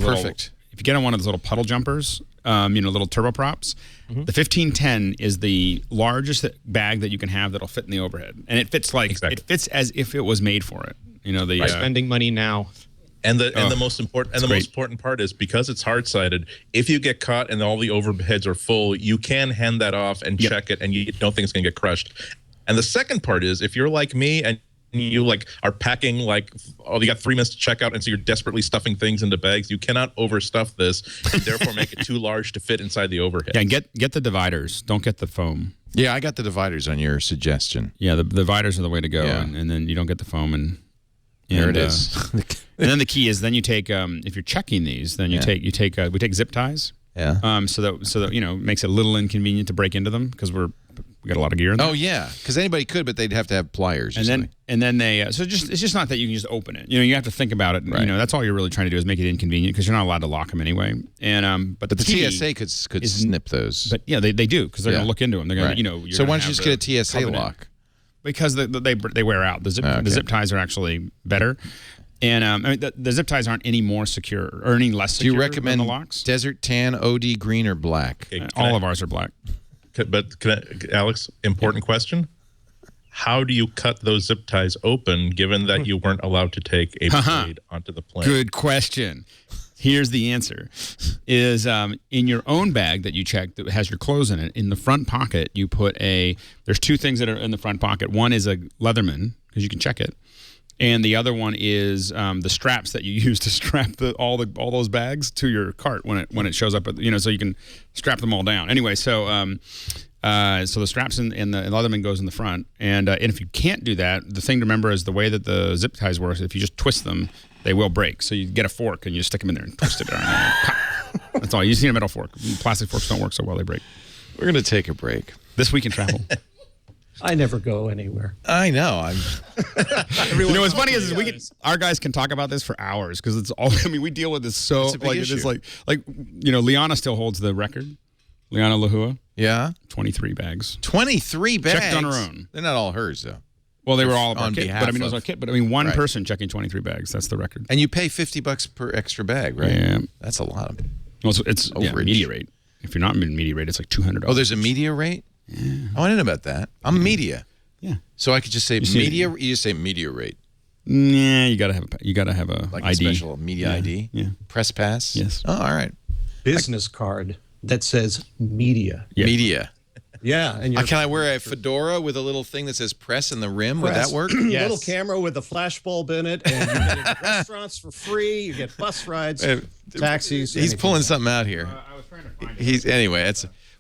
if you get on one of those little puddle jumpers, little turboprops, the 1510 is the largest bag that you can have that'll fit in the overhead, and it fits it fits as if it was made for it. Spending money now. And the most important part is because it's hard-sided. If you get caught and all the overheads are full, you can hand that off and check it, and you don't think it's going to get crushed. And the second part is if you're like me and you are packing you got 3 minutes to check out, and so you're desperately stuffing things into bags. You cannot overstuff this, and therefore make it too large to fit inside the overhead. Yeah, and get the dividers. Don't get the foam. Yeah, I got the dividers on your suggestion. Yeah, the dividers are the way to go, and then you don't get the foam. And there it is. And then the key is you take if you're checking these, then we take zip ties. Yeah. So that it makes it a little inconvenient to break into them because we got a lot of gear in there. Oh yeah, because anybody could, but they'd have to have pliers. And then they it's just not that you can just open it. You have to think about it. Right. That's all you're really trying to do is make it inconvenient because you're not allowed to lock them anyway. And but the TSA could snip those. But yeah, they do because they're going to look into them. They're going to So why don't you just get a TSA lock? Because they wear out. The zip ties are actually better. And the zip ties aren't any more secure or any less secure. Do you recommend than the locks? Desert Tan, OD Green, or Black? Okay, all of ours are black. But Alex, important question. How do you cut those zip ties open given that you weren't allowed to take a blade onto the plane? Good question. Here's the answer. Is in your own bag that you check that has your clothes in it, in the front pocket, you put there's 2 things that are in the front pocket. One is a Leatherman, because you can check it. And the other one is the straps that you use to strap all those bags to your cart when it shows up, so you can strap them all down. Anyway, so the straps in the Leatherman goes in the front, and if you can't do that, the thing to remember is the way that the zip ties work. If you just twist them, they will break. So you get a fork and you stick them in there and twist it around. That's all. You just need a metal fork. Plastic forks don't work so well; they break. We're gonna take a break this week in travel. I never go anywhere. I know. What's funny is our guys can talk about this for hours because it's all. I mean, we deal with this so it's a big issue. Liana still holds the record. Liana Lahua. Yeah. 23 bags. 23 bags. Checked on her own. They're not all hers though. Well, they were all on behalf. But it was our kit. But one person checking 23 bags. That's the record. And you pay $50 per extra bag, right? Yeah. That's a lot. Well, it's media rate. If you're not in media rate, it's like $200. Oh, there's a media rate? Yeah. Oh, I didn't know about that. I'm media. Yeah. So I could just say media. You just say media rate. Yeah, you gotta have a like ID. A special media ID. Yeah. Press pass. Yes. Oh, all right. Business card that says media. Yeah. Media. Yeah. And can I wear a fedora with a little thing that says press in the rim? Would that work? Yes. Little camera with a flashbulb in it, and you get into restaurants for free. You get bus rides, taxis. He's pulling something out here. I was trying to find it. Anyway.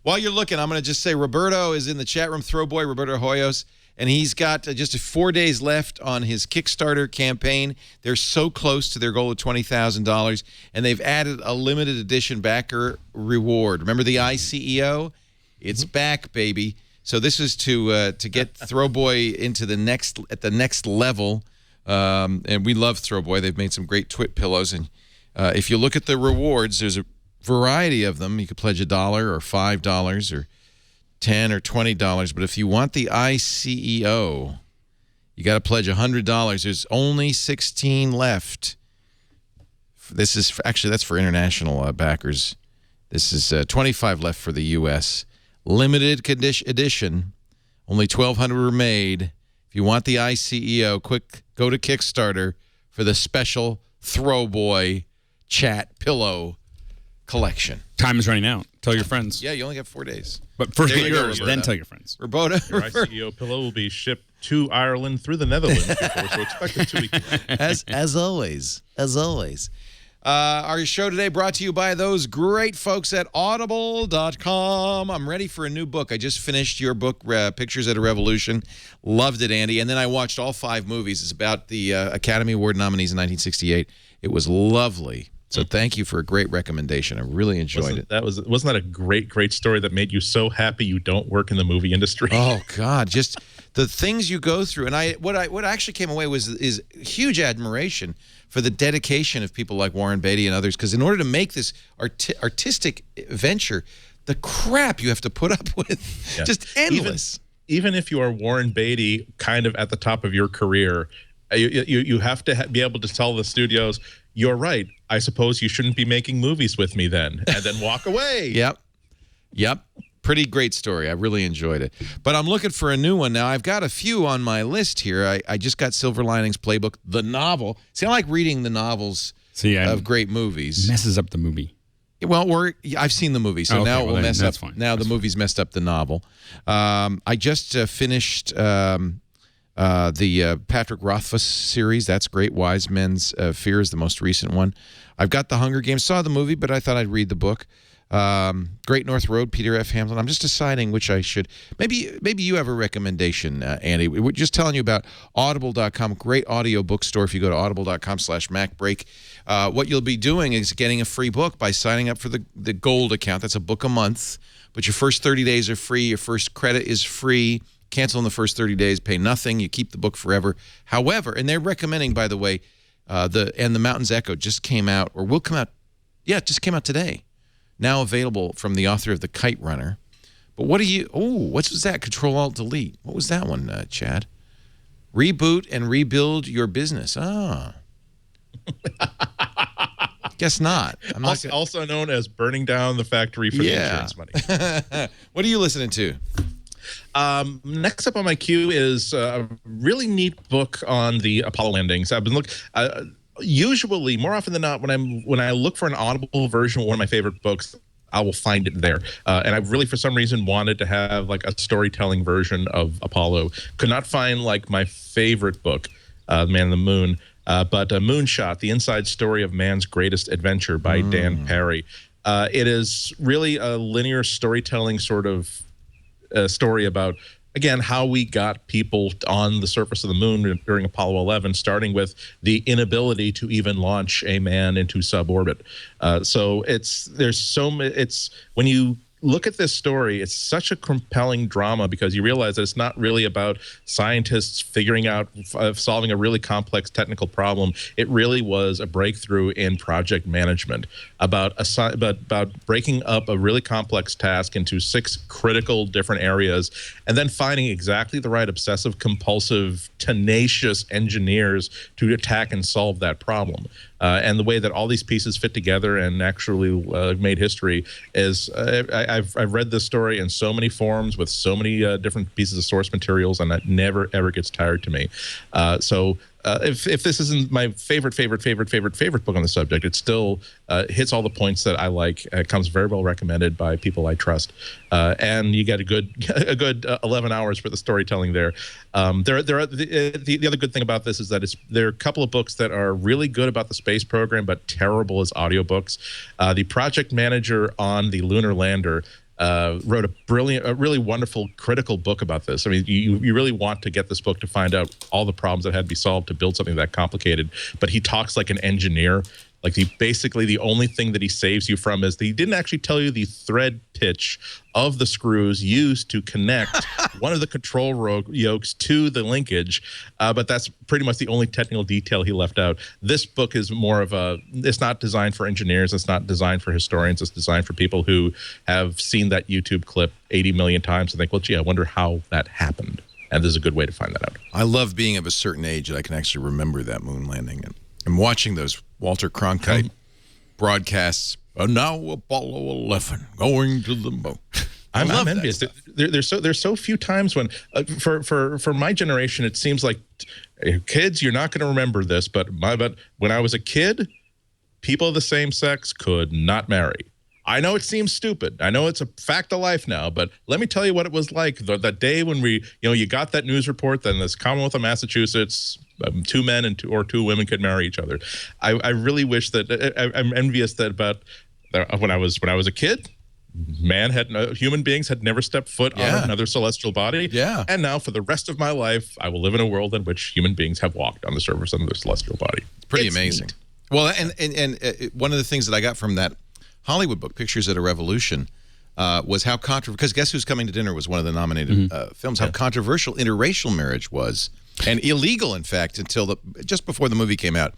While you're looking, I'm going to just say Roberto is in the chat room. Throwboy Roberto Hoyos. And he's got just 4 days left on his Kickstarter campaign. They're so close to their goal of $20,000, and they've added a limited edition backer reward. Remember the iCEO? It's back, baby. So this is to get Throwboy into the next level. And we love Throwboy. They've made some great twit pillows. And if you look at the rewards, there's a variety of them. You could pledge $1 or $5 or $10 or $20, but if you want the iCEO, you got to pledge $100. There's only 16 left. This is actually that's for international backers. This is 25 left for the U.S. Limited edition. Only 1,200 were made. If you want the iCEO, quick go to Kickstarter for the special Throwboy chat pillow collection. Time is running out. Tell your friends. Yeah, you only got 4 days. But first There get you go, yours, Roberta. then tell your friends. Roberta. Your ICEO pillow will be shipped to Ireland through the Netherlands before, so expect it 2 weeks. As always. Our show today brought to you by those great folks at Audible.com. I'm ready for a new book. I just finished your book, Pictures at a Revolution. Loved it, Andy. And then I watched all 5 movies. It's about the Academy Award nominees in 1968. It was lovely. So thank you for a great recommendation. I really enjoyed it. Wasn't that a great story that made you so happy you don't work in the movie industry? Oh God, just the things you go through. And what actually came away is huge admiration for the dedication of people like Warren Beatty and others, because in order to make this artistic venture, the crap you have to put up with, just endless. Even if you are Warren Beatty kind of at the top of your career, you have to be able to tell the studios, you're right, I suppose you shouldn't be making movies with me then, and then walk away. Yep. Pretty great story. I really enjoyed it. But I'm looking for a new one now. I've got a few on my list here. I just got Silver Linings Playbook, the novel. See, I like reading the novels of great movies. Messes up the movie. Well, I've seen the movie, so now it will mess up. Fine. Now the movie's messed up the novel. I just finished the Patrick Rothfuss series. That's great. Wise Men's Fear is the most recent one. I've got The Hunger Games. Saw the movie, but I thought I'd read the book. Great North Road, Peter F. Hamlin. I'm just deciding which I should. Maybe you have a recommendation, Andy. We're just telling you about Audible.com. Great audio bookstore. If you go to audible.com/MacBreak, what you'll be doing is getting a free book by signing up for the Gold account. That's a book a month, but your first 30 days are free. Your first credit is free. Cancel in the first 30 days, pay nothing. You keep the book forever. However, and they're recommending, by the way, the Mountain's Echo just came out, or will come out. Yeah, it just came out today. Now available from the author of The Kite Runner. But what was that? Control-Alt-Delete. What was that one, Chad? Reboot and rebuild your business. Guess not. I'm not also known as burning down the factory for the insurance money. What are you listening to? Next up on my queue is a really neat book on the Apollo landings. I've been looking. Usually, more often than not, when I look for an Audible version of one of my favorite books, I will find it there. And I really, for some reason, wanted to have like a storytelling version of Apollo. Could not find like my favorite book, Man in the Moon, but Moonshot: The Inside Story of Man's Greatest Adventure by Dan Perry. It is really a linear storytelling sort of story about, again, how we got people on the surface of the moon during Apollo 11, starting with the inability to even launch a man into suborbit. So when you look at this story, it's such a compelling drama because you realize that it's not really about scientists figuring out solving a really complex technical problem. It really was a breakthrough in project management about breaking up a really complex task into 6 critical different areas and then finding exactly the right obsessive compulsive tenacious engineers to attack and solve that problem. And the way that all these pieces fit together and actually made history is I've read this story in so many forms with so many different pieces of source materials, and that never ever gets tired to me. So if this isn't my favorite book on the subject, it still hits all the points that I like. It comes very well recommended by people I trust, and you get a good 11 hours for the storytelling there. The other good thing about this is that there are a couple of books that are really good about the space program but terrible as audiobooks. The project manager on the lunar lander wrote a really wonderful critical book about this. I mean, you really want to get this book to find out all the problems that had to be solved to build something that complicated. But he talks like an engineer. Like basically the only thing that he saves you from is that he didn't actually tell you the thread pitch of the screws used to connect one of the control yokes to the linkage. But that's pretty much the only technical detail he left out. This book is more of it's not designed for engineers. It's not designed for historians. It's designed for people who have seen that YouTube clip 80 million times and think, well, gee, I wonder how that happened. And this is a good way to find that out. I love being of a certain age that I can actually remember that moon landing. And I'm watching those Walter Cronkite broadcasts. Now Apollo 11 going to the moon. I'm love envious. that There's so few times when for my generation it seems like kids, you're not going to remember this, but when I was a kid, people of the same sex could not marry. I know it seems stupid. I know it's a fact of life now, but let me tell you what it was like that day when you got that news report that in this Commonwealth of Massachusetts, 2 men and 2 women could marry each other. I really wish that I'm envious that when I was a kid, human beings had never stepped foot on another celestial body. Yeah. And now for the rest of my life, I will live in a world in which human beings have walked on the surface of another celestial body. It's pretty amazing. Neat. Well, and one of the things that I got from that Hollywood book, Pictures at a Revolution, was how because Guess Who's Coming to Dinner was one of the nominated films, how controversial interracial marriage was. And illegal, in fact, until just before the movie came out.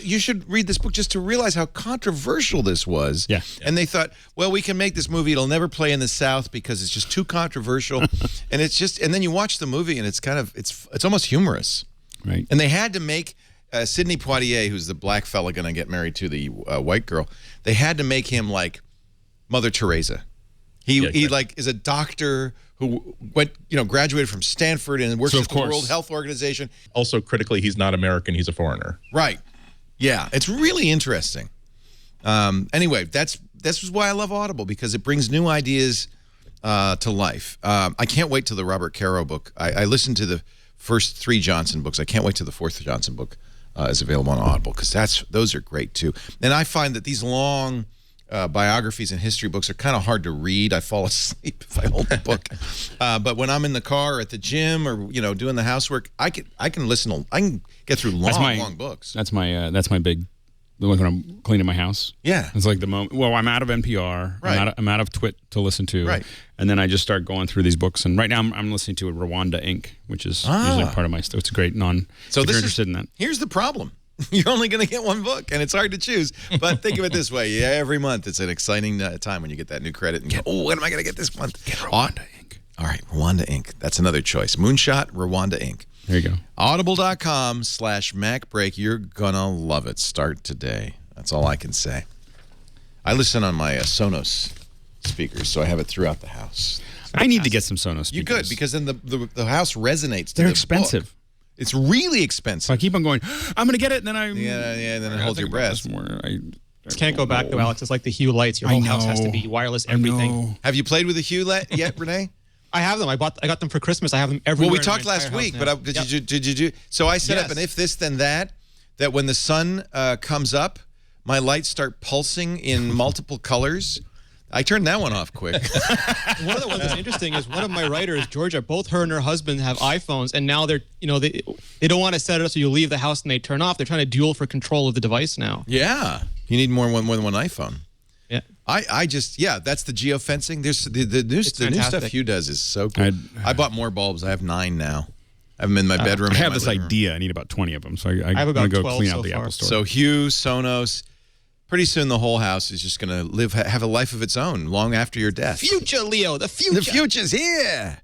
You should read this book just to realize how controversial this was. Yeah. And they thought, well, we can make this movie. It'll never play in the South because it's just too controversial. And then you watch the movie, and it's it's almost humorous. Right. And they had to make Sidney Poitier, who's the black fella going to get married to the white girl. They had to make him like Mother Teresa. He like is a doctor who graduated from Stanford and works at the World Health Organization. Also, critically, he's not American. He's a foreigner. Right. Yeah. It's really interesting. Anyway, this is why I love Audible, because it brings new ideas to life. I can't wait till the Robert Caro book. I listened to the first 3 Johnson books. I can't wait till the 4th Johnson book is available on Audible, because those are great too. And I find that these long biographies and history books are kind of hard to read. I fall asleep if I hold the book. But when I'm in the car or at the gym or doing the housework, I can listen. I can get through long books. That's my big. When I'm cleaning my house. Yeah. It's like the moment. Well, I'm out of NPR. Right. I'm out of Twit to listen to. Right. And then I just start going through these books. And right now I'm listening to Rwanda Inc., which is usually part of my stuff. It's a great So if you're interested in that. Here's the problem. You're only going to get one book, and it's hard to choose. But think of it this way. Every month, it's an exciting time when you get that new credit. And what am I going to get this month? Get Rwanda Inc. All right, Rwanda Inc. That's another choice. Moonshot, Rwanda Inc. There you go. Audible.com/MacBreak. You're going to love it. Start today. That's all I can say. I listen on my Sonos speakers, so I have it throughout the house. I need to get some Sonos speakers. You could, because then the house resonates to They're the expensive. book. It's really expensive. So I keep on going, I'm going to get it, and then and then it holds your breath. Can't go back though, Alex. It's like the Hue lights. Your whole house has to be wireless. Everything. Have you played with the Hue yet, Renee? I have them. I got them for Christmas. I have them everywhere. Well, we talked last week, but did you do? So I set up an if this then that when the sun comes up, my lights start pulsing in multiple colors. I turned that one off quick. One of the ones that's interesting is one of my writers, Georgia, both her and her husband have iPhones, and now they don't want to set it up so you leave the house and they turn off. They're trying to duel for control of the device now. Yeah. You need more than one iPhone. Yeah. That's the geofencing. There's the new stuff Hue does is so cool. I bought more bulbs. I have 9 now. I have them in my bedroom. I have this idea. I need about 20 of them, so I have about go 12 clean so out the far. Apple Store. So Hue, Sonos. Pretty soon the whole house is just going to have a life of its own long after your death. Future, Leo, the future. The future's here.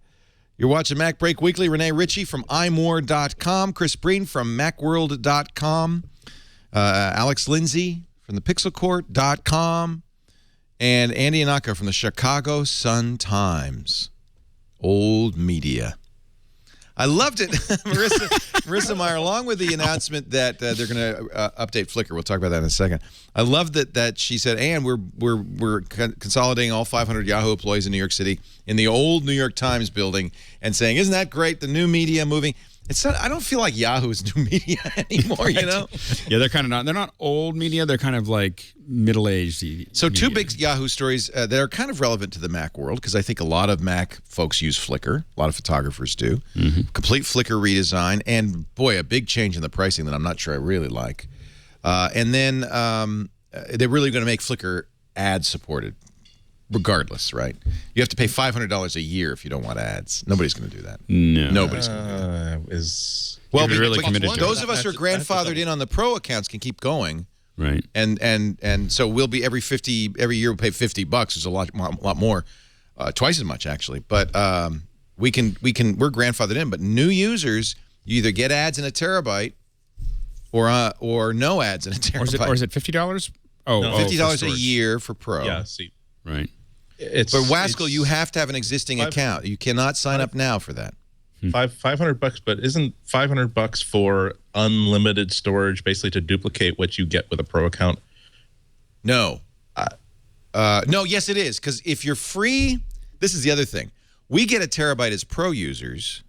You're watching MacBreak Weekly. Renee Ritchie from imore.com. Chris Breen from macworld.com. Alex Lindsay from thepixelcourt.com. And Andy Anaka from the Chicago Sun-Times. Old media. I loved it. Marissa Meyer, along with the announcement that they're going to update Flickr. We'll talk about that in a second. I love that she said, and we're consolidating all 500 Yahoo employees in New York City in the old New York Times building, and saying, isn't that great? The new media moving. It's not. I don't feel like Yahoo is new media anymore. Yeah, they're kind of not. They're not old media. They're kind of like middle-aged. So two big Yahoo stories that are kind of relevant to the Mac world, because I think a lot of Mac folks use Flickr. A lot of photographers do. Complete Flickr redesign, and boy, a big change in the pricing that I'm not sure I really like. And then they're really going to make Flickr ad supported. Regardless, right? You have to pay $500 a year if you don't want ads. Nobody's going to do that. No. Nobody's going to do that. Well, really committed to those of us who are grandfathered in on the pro accounts can keep going. Right. And so we'll be every year we'll pay $50. It's a lot more, twice as much actually. But we're grandfathered in. But new users, you either get ads in a terabyte or no ads in a terabyte. Or is it $50? Oh, $50 a year for pro. Yeah, see. Right. But Waskel, you have to have an existing account. You cannot sign up now for that. $500, but isn't $500 for unlimited storage, basically to duplicate what you get with a Pro account? No. No, yes, it is. Because if you're free, this is the other thing. We get a terabyte as Pro users.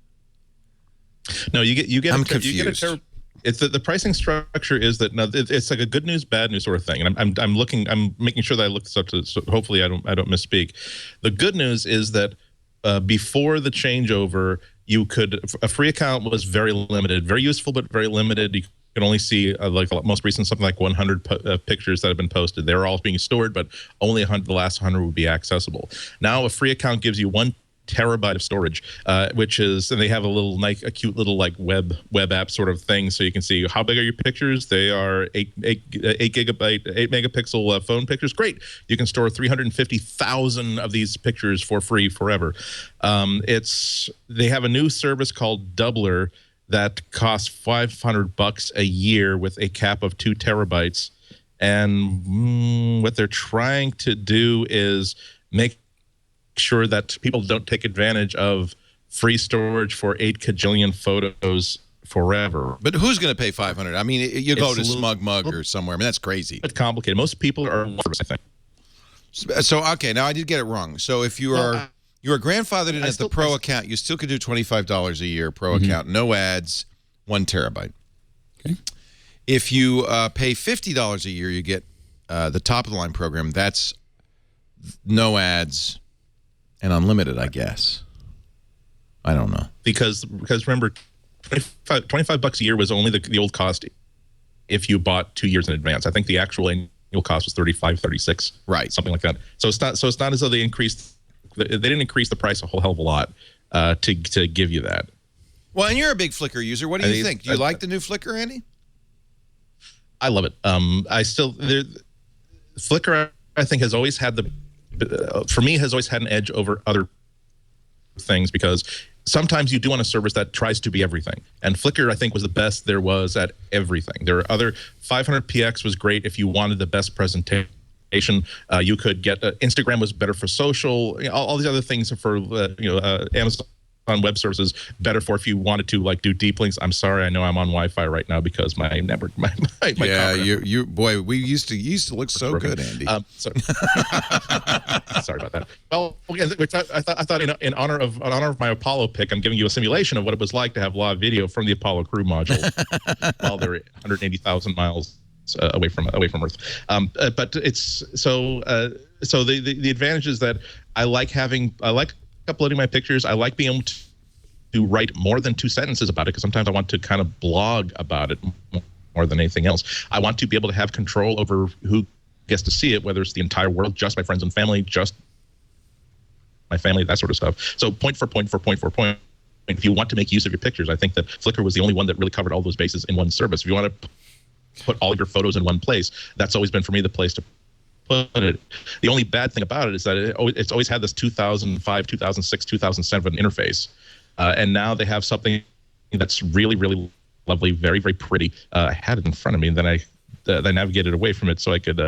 No, you get. I'm confused. It's the pricing structure is that no, it's like a good news, bad news sort of thing. And I'm making sure that I look this up so hopefully I don't misspeak. The good news is that before the changeover, a free account was very limited, very useful, but very limited. You can only see like most recent something like 100 pictures that have been posted. They're all being stored, but only the last 100 would be accessible. Now a free account gives you 1 terabyte of storage, which is, and they have a cute little like web app sort of thing, so you can see how big are your pictures. They are 8 megapixel phone pictures. Great, you can store 350,000 of these pictures for free forever. They have a new service called Doubler that costs $500 a year with a cap of 2 terabytes, and what they're trying to do is make sure that people don't take advantage of free storage for 8 kajillion photos forever. But who's going to pay $500? I mean, you go to Smug Mug or somewhere. I mean, that's crazy. It's complicated. Most people are, I think. So okay, now I did get it wrong. So if you are grandfathered in at the Pro account, you still could do $25 a year Pro account, no ads, 1 terabyte. Okay. If you pay $50 a year, you get the top of the line program. That's no ads and unlimited, I guess. I don't know. Because remember, $25 a year was only the old cost if you bought 2 years in advance. I think the actual annual cost was $35, $36, right, something like that. So it's not as though they didn't increase the price a whole hell of a lot to give you that. Well, and you're a big Flickr user. What do you think? Do you like the new Flickr, Andy? I love it. Flickr, I think, has always had for me, has always had an edge over other things, because sometimes you do want a service that tries to be everything. And Flickr, I think, was the best there was at everything. There are other 500px was great if you wanted the best presentation. You could get Instagram was better for social. All these other things for Amazon Web Services better for if you wanted to like do deep links. I'm sorry, I know I'm on Wi-Fi right now because my network, my yeah, you boy, we used to look so good, Andy. Sorry. Sorry about that. Well, I thought in honor of my Apollo pick, I'm giving you a simulation of what it was like to have live video from the Apollo crew module while they're 180,000 miles away from Earth. But it's so the advantage is that I like uploading my pictures. I like being able to write more than 2 sentences about it, because sometimes I want to kind of blog about it more than anything else. I want to be able to have control over who gets to see it, whether it's the entire world, just my friends and family, just my family, that sort of stuff. So point for point. If you want to make use of your pictures, I think that Flickr was the only one that really covered all those bases in one service. If you want to put all your photos in one place, that's always been for me the place to put it. The only bad thing about it is that it's always had this 2005, 2006, 2007 interface, and now they have something that's really, really lovely, very, very pretty. I had it in front of me, and then I navigated away from it so I could.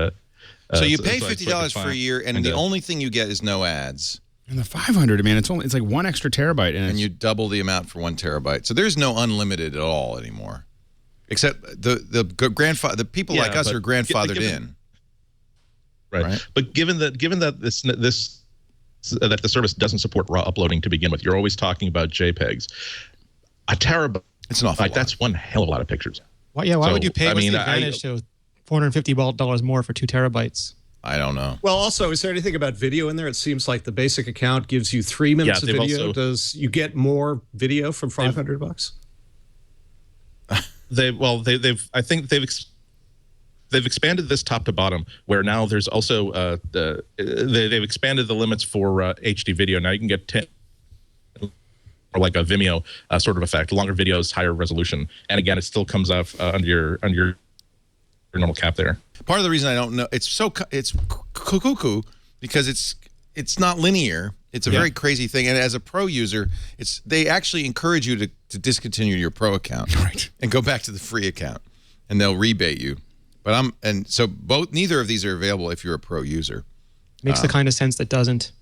So you pay $50 for a year, and the only thing you get is no ads. And the 500, man, it's like 1 extra terabyte, and you double the amount for 1 terabyte. So there's no unlimited at all anymore, except the people like us are grandfathered in. Right. But given that that the service doesn't support raw uploading to begin with, you're always talking about JPEGs. A terabyte, it's an awful lot. That's one hell of a lot of pictures. Why would you pay? What's the advantage to $450 more for 2 terabytes? I don't know. Well, also, is there anything about video in there? It seems like the basic account gives you 3 minutes of video. Does you get more video from $500? I think they've expanded this top to bottom, where now there's also they've expanded the limits for HD video. Now you can get 10, or like a Vimeo sort of effect, longer videos, higher resolution, and again, it still comes off under your normal cap there. Part of the reason I don't know, it's cuckoo because it's not linear. It's a very crazy thing, and as a Pro user, they actually encourage you to discontinue your Pro account, right, and go back to the free account, and they'll rebate you. But neither of these are available if you're a Pro user. Makes the kind of sense that doesn't.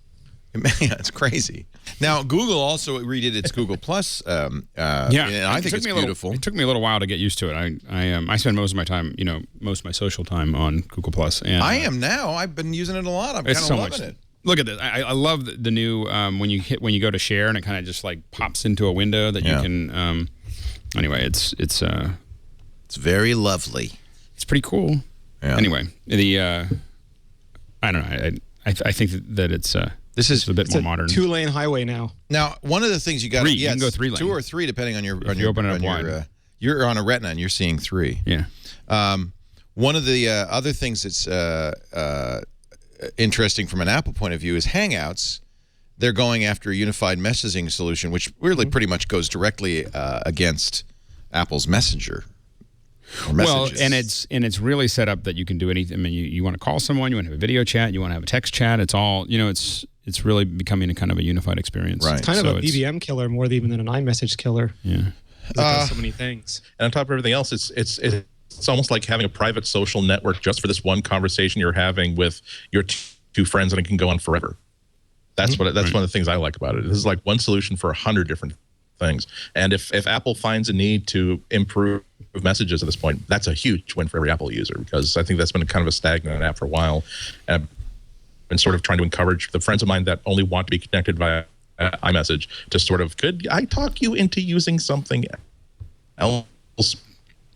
Yeah, it's crazy. Now, Google also redid its Google Plus. And I think it's beautiful. It took me a little while to get used to it. I spend most of my time, most of my social time on Google Plus. And I am now. I've been using it a lot. I'm kind of loving it. Look at this. I love the new when you go to share and it kind of just like pops into a window that you can. Anyway, it's very lovely. It's pretty cool. Yeah. Anyway, I don't know. I think that it's. This is a bit more modern. 2-lane highway now. Now, one of the things you got you can go 3 lane. 2 or 3 depending on your. You open it up wide. You're on a retina and you're seeing 3. Yeah. One of the other things that's interesting from an Apple point of view is Hangouts. They're going after a unified messaging solution, which really pretty much goes directly against Apple's Messenger. Well, and it's really set up that you can do anything. I mean, you want to call someone, you want to have a video chat, you want to have a text chat. It's all it's really becoming a kind of a unified experience. Right. It's kind of a BBM killer more even than an iMessage killer. Yeah. It does so many things. And on top of everything else, it's almost like having a private social network just for this one conversation you're having with your 2 friends, and it can go on forever. That's one of the things I like about it. This is like one solution for 100 different things. And if Apple finds a need to improve messages at this point, that's a huge win for every Apple user, because I think that's been kind of a stagnant app for a while. And I've been sort of trying to encourage the friends of mine that only want to be connected via iMessage to sort of, could I talk you into using something else?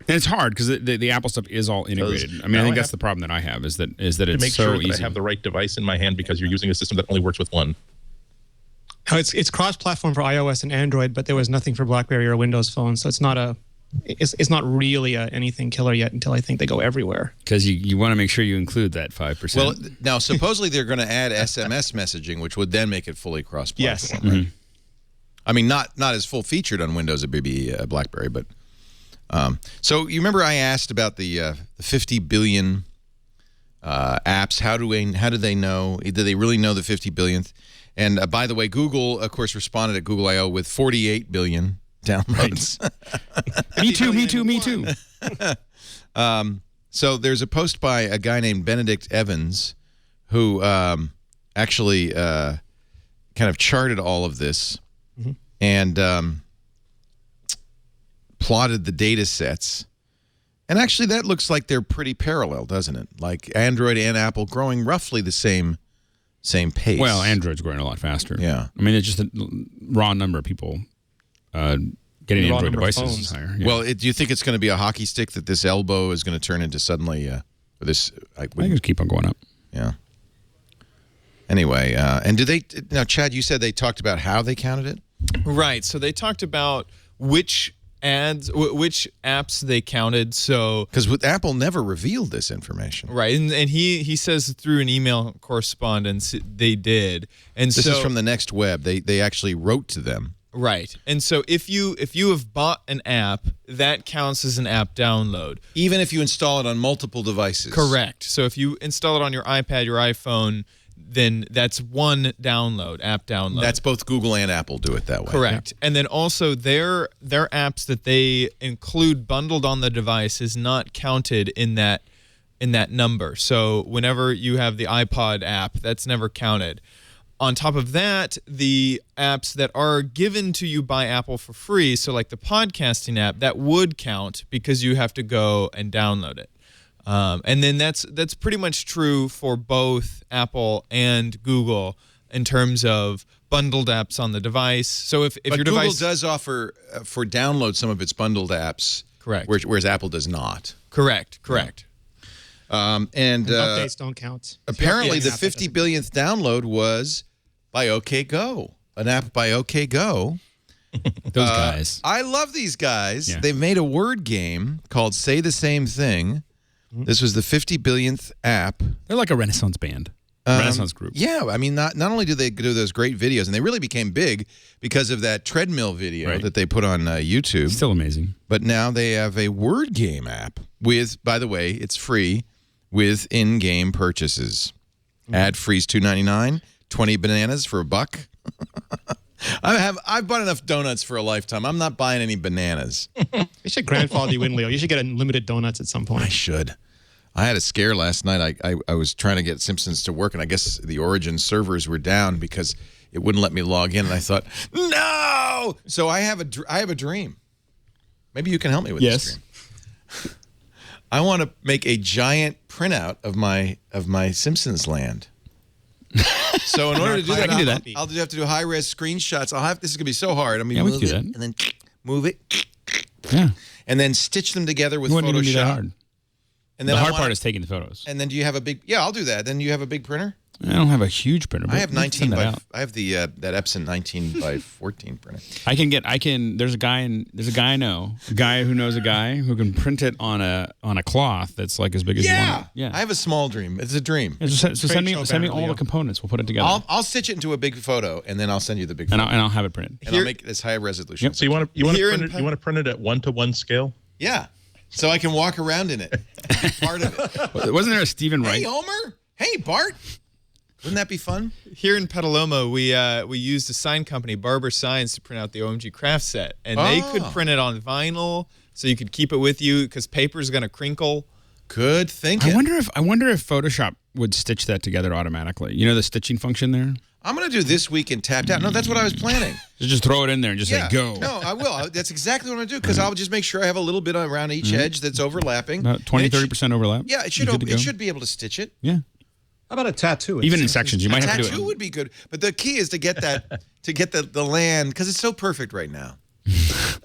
And it's hard because the Apple stuff is all integrated. I mean, I think that's the problem that I have is that it's to make so sure easy. that I have the right device in my hand, because you're using a system that only works with one. It's cross-platform for iOS and Android, but there was nothing for BlackBerry or Windows Phone, so it's not really anything killer yet until I think they go everywhere. Because you want to make sure you include that 5%. Well, now supposedly they're going to add SMS messaging, which would then make it fully cross-platform. Yes. Right? I mean, not as full-featured on Windows as maybe BlackBerry, but so you remember I asked about the 50 billion apps. How do they know? Do they really know the 50 billionth? And by the way, Google, of course, responded at Google I/O with 48 billion downloads. Me too. So there's a post by a guy named Benedict Evans who actually kind of charted all of this and plotted the data sets. And actually, that looks like they're pretty parallel, doesn't it? Like Android and Apple growing roughly the same pace. Well, Android's growing a lot faster. Yeah. I mean, it's just a raw number of people getting Android devices is higher. Yeah. Well, do you think it's going to be a hockey stick that this elbow is going to turn into suddenly this? I think it'll keep on going up. Yeah. Anyway, and now, Chad, you said they talked about how they counted it? Right. So they talked about which apps they counted. So because Apple never revealed this information, right? And he says through an email correspondence they did. And this is from the Next Web. They actually wrote to them. Right. And so if you have bought an app, that counts as an app download, even if you install it on multiple devices. Correct. So if you install it on your iPad, your iPhone, then that's one download, app download. That's both Google and Apple do it that way. Correct. Yeah. And then also their apps that they include bundled on the device is not counted in that number. So whenever you have the iPod app, that's never counted. On top of that, the apps that are given to you by Apple for free, so like the podcasting app, that would count because you have to go and download it. And then that's pretty much true for both Apple and Google in terms of bundled apps on the device. So if your Google device does offer for download some of its bundled apps, correct, whereas Apple does not. Correct. And updates don't count. Apparently, the 50 billionth download was by OKGo, an app by OKGo. Those guys. I love these guys. Yeah. They've made a word game called Say the Same Thing. This was the 50 billionth app. They're like a Renaissance band. Renaissance group. Yeah, I mean, not only do they do those great videos, and they really became big because of that treadmill video that they put on YouTube. Still amazing. But now they have a word game app with, by the way, it's free, with in-game purchases. Ad-free's $2.99, 20 bananas for $1. I've bought enough donuts for a lifetime. I'm not buying any bananas. You should grandfather you in, Leo. You should get unlimited donuts at some point. I should. I had a scare last night. I was trying to get Simpsons to work, and I guess the Origin servers were down because it wouldn't let me log in. And I thought, no! So I have a dream. Maybe you can help me with this dream. I want to make a giant printout of my Simpsons land. So in order to do that, I'll have to do high-res screenshots. This is going to be so hard. I mean, we can do that. And then move it. Yeah. And then stitch them together with It wouldn't Photoshop. even be that hard. And then the hard part is taking the photos. And then do you have a big? Yeah, I'll do that. Then you have a big printer. I don't have a huge printer. But I have 19 by. I have the that Epson 19 by 14 printer. There's a guy I know, a guy who knows a guy who can print it on a cloth that's like as big as one. Yeah. I have a small dream. It's a dream. So send me all the components. We'll put it together. I'll stitch it into a big photo, and then I'll send you the big. And photo. I'll have it printed. And I'll make it as high resolution. Yep. So you want to print it at 1-to-1 scale? Yeah. So I can walk around in it. Part of it. Wasn't there a Stephen Wright? Hey, Homer. Hey, Bart. Wouldn't that be fun? Here in Petaluma, we used a sign company, Barber Signs, to print out the OMG craft set, and they could print it on vinyl, so you could keep it with you because paper is going to crinkle. Good thinking. I wonder if Photoshop would stitch that together automatically. You know the stitching function there. I'm going to do this week and tapped out. No, that's what I was planning. Just throw it in there and just say go. No, I will. That's exactly what I'm going to do because I'll just make sure I have a little bit around each edge that's overlapping. About 20-30% overlap. Yeah, it should be able to stitch it. Yeah. How about a tattoo? Even in sections, you might have to do it. A tattoo would be good, but the key is to get that the land because it's so perfect right now.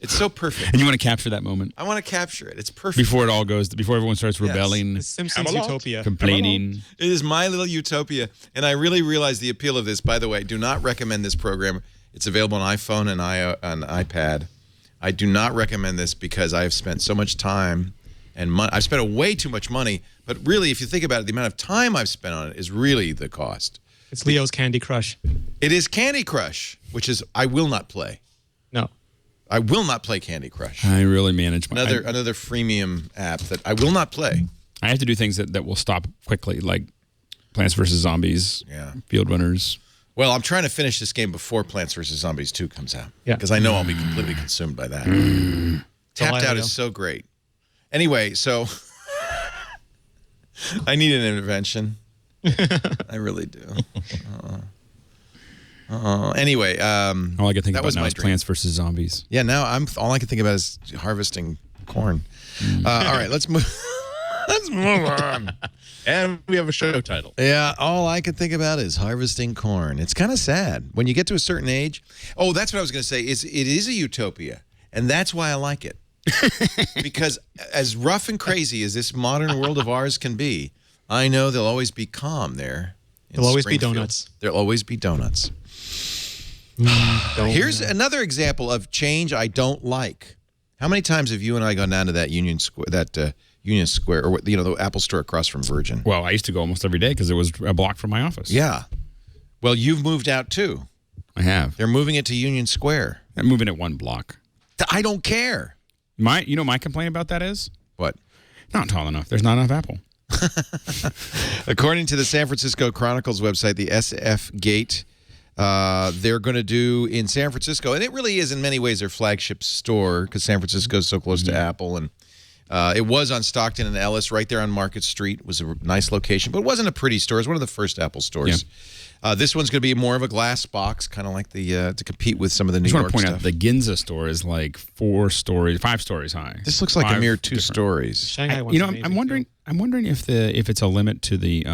It's so perfect. And you want to capture that moment. I want to capture it. It's perfect. Before everyone starts rebelling. It's Simpsons utopia. Complaining. It is my little utopia. And I really realize the appeal of this. By the way, I do not recommend this program. It's available on iPhone and iPad. I do not recommend this because I have spent so much time and money. I've spent way too much money. But really, if you think about it, the amount of time I've spent on it is really the cost. It's Leo's Candy Crush. It is Candy Crush, which is I will not play. No. I will not play Candy Crush. I really manage my... Another freemium app that I will not play. I have to do things that will stop quickly, like Plants vs. Zombies, Field Runners. Well, I'm trying to finish this game before Plants vs. Zombies 2 comes out. Yeah. Because I know I'll be completely consumed by that. Tapped Out is so great. Anyway, so... I need an intervention. I really do. Anyway, all I can think about now is Plants vs. Zombies. Yeah, now all I can think about is harvesting corn. All right, let's move. Let's move on. And we have a show title. Yeah, all I can think about is harvesting corn. It's kind of sad when you get to a certain age. Oh, that's what I was going to say. It is a utopia, and that's why I like it. Because as rough and crazy as this modern world of ours can be, I know there'll always be calm there. There'll always be donuts. There'll always be donuts. Here's another example of change I don't like. How many times have you and I gone down to that Union Square, or the Apple Store across from Virgin? Well, I used to go almost every day because it was a block from my office. Yeah. Well, you've moved out too. I have. They're moving it to Union Square. I'm moving it 1 block. I don't care. My complaint about that is? What? Not tall enough. There's not enough Apple. According to the San Francisco Chronicles website, the SF Gate, they're going to do in San Francisco, and it really is in many ways their flagship store because San Francisco is so close to Apple, and it was on Stockton and Ellis right there on Market Street. It was a nice location, but it wasn't a pretty store. It was one of the first Apple stores. Yeah. This one's going to be more of a glass box, kind of like the to compete with some of the New York stuff. I just want to point out the Ginza store is like 5 stories high. This looks like a mere 2 stories. Shanghai one's amazing, I'm wondering if it's a limit to the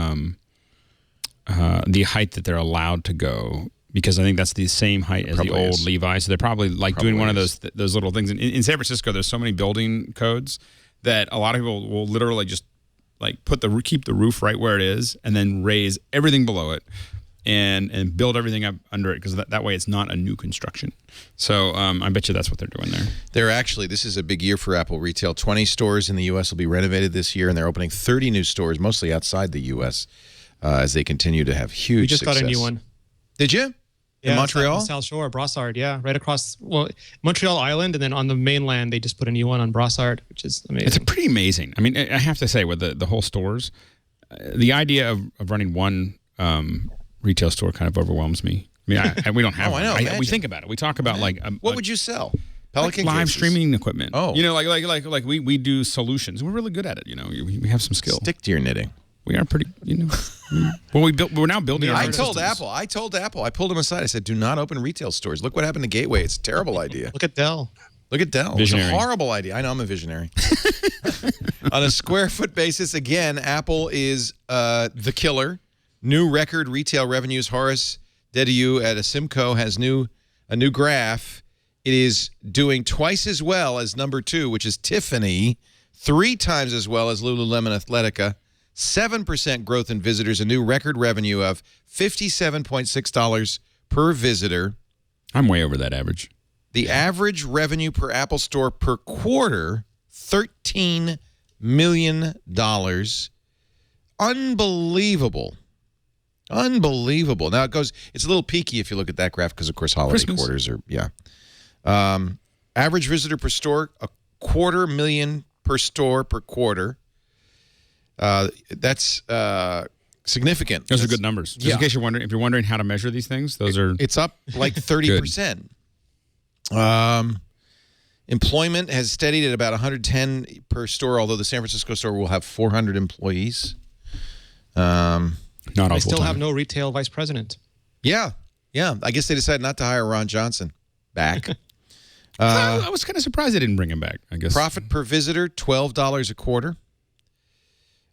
height that they're allowed to go, because I think that's the same height as the old Levi. So they're probably doing one of those little things. In San Francisco, there's so many building codes that a lot of people will literally just like keep the roof right where it is and then raise everything below it. And build everything up under it because that way it's not a new construction. So I bet you that's what they're doing there. This is a big year for Apple retail. 20 stores in the U.S. will be renovated this year, and they're opening 30 new stores, mostly outside the U.S., as they continue to have huge success. We just got a new one. Did you? Yeah, in Montreal? South Shore, Brossard, yeah. Right across, Montreal Island, and then on the mainland, they just put a new one on Brossard, which is amazing. It's pretty amazing. I mean, I have to say, with the whole stores, the idea of running one retail store kind of overwhelms me. I mean, we don't have one. I know. We think about it. We talk about what would you sell? Pelican live cases. streaming equipment. Oh. Like we do solutions. We're really good at it. We have some skill. Stick to your knitting. We are pretty. Well, we're now building. Our I own told systems. Apple. I pulled them aside. I said, "Do not open retail stores. Look what happened to Gateway. It's a terrible idea. Look at Dell. Look at Dell. Visionary. It's a horrible idea. I know I'm a visionary. On a square foot basis, again, Apple is the killer. New record retail revenues. Horace Dediu at Asimco has a new graph. It is doing twice as well as number 2, which is Tiffany, 3 times as well as Lululemon Athletica, 7% growth in visitors, a new record revenue of $57.6 per visitor. I'm way over that average. The average revenue per Apple Store per quarter, $13 million. Unbelievable. Unbelievable. Now it's a little peaky if you look at that graph because, of course, holiday Christmas. quarters are, average visitor per store, $250,000 per store per quarter. That's significant. Those are good numbers. Just in case if you're wondering how to measure these things, It's up like 30%. Employment has steadied at about 110 per store, although the San Francisco store will have 400 employees. Not all They still have no retail vice president. Yeah. I guess they decided not to hire Ron Johnson back. I was kind of surprised they didn't bring him back. I guess Profit per visitor, $12 a quarter.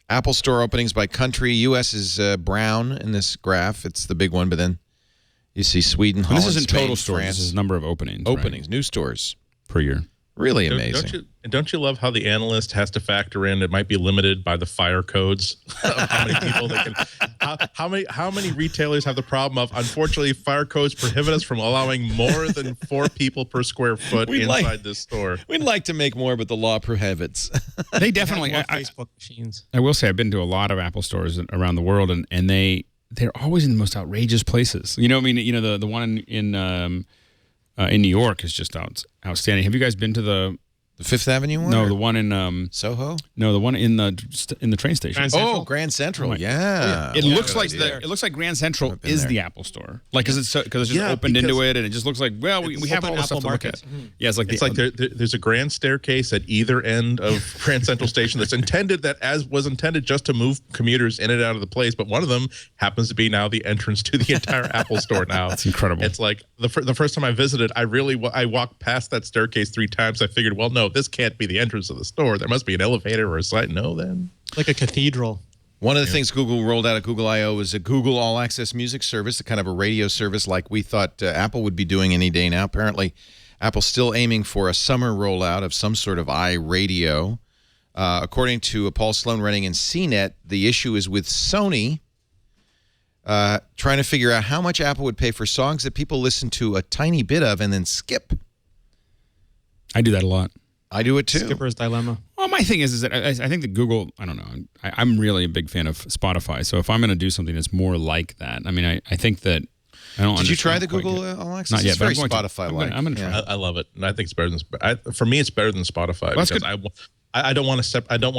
Apple Store openings by country. U.S. is brown in this graph. It's the big one, but then you see Sweden, Holland, this isn't Spain, total stores. France. This is number of openings. Openings, new stores. Per year. Really amazing. Don't you love how the analyst has to factor in it might be limited by the fire codes of how many people they can how many retailers have the problem of, unfortunately, fire codes prohibit us from allowing more than 4 people per square foot inside this store. We'd like to make more, but the law prohibits. They definitely Facebook machines. I will say I've been to a lot of Apple stores around the world, and they're always in the most outrageous places. The one in New York is just outstanding. Have you guys been to the Fifth Avenue one? No, the one in Soho? No, the one in the train station. Grand Central. Yeah. It looks like Grand Central is the Apple Store. Like, because it's just opened into it, and it just looks like, well, we have all the stuff to look at. Yeah, it's like there's a grand staircase at either end of Grand Central Station that's intended just to move commuters in and out of the place, but one of them happens to be now the entrance to the entire Apple Store now. That's incredible. It's like the first time I visited, I walked past that staircase 3 times. I figured, well, no, this can't be the entrance of the store. There must be an elevator or a site. No, then. Like a cathedral. One of the things Google rolled out at Google I/O was a Google All Access Music service, a kind of a radio service like we thought Apple would be doing any day now. Apparently, Apple's still aiming for a summer rollout of some sort of iRadio. According to Paul Sloan running in CNET, the issue is with Sony trying to figure out how much Apple would pay for songs that people listen to a tiny bit of and then skip. I do that a lot. I do it too. Skipper's dilemma. Well, my thing is that I think that Google, I don't know, I'm really a big fan of Spotify. So if I'm going to do something that's more like that, I mean, I think that I don't. Did you try the Google All Access? Not yet. It's very but Spotify-like. I'm going to try. I love it, and I think it's better than. For me, it's better than Spotify because I don't want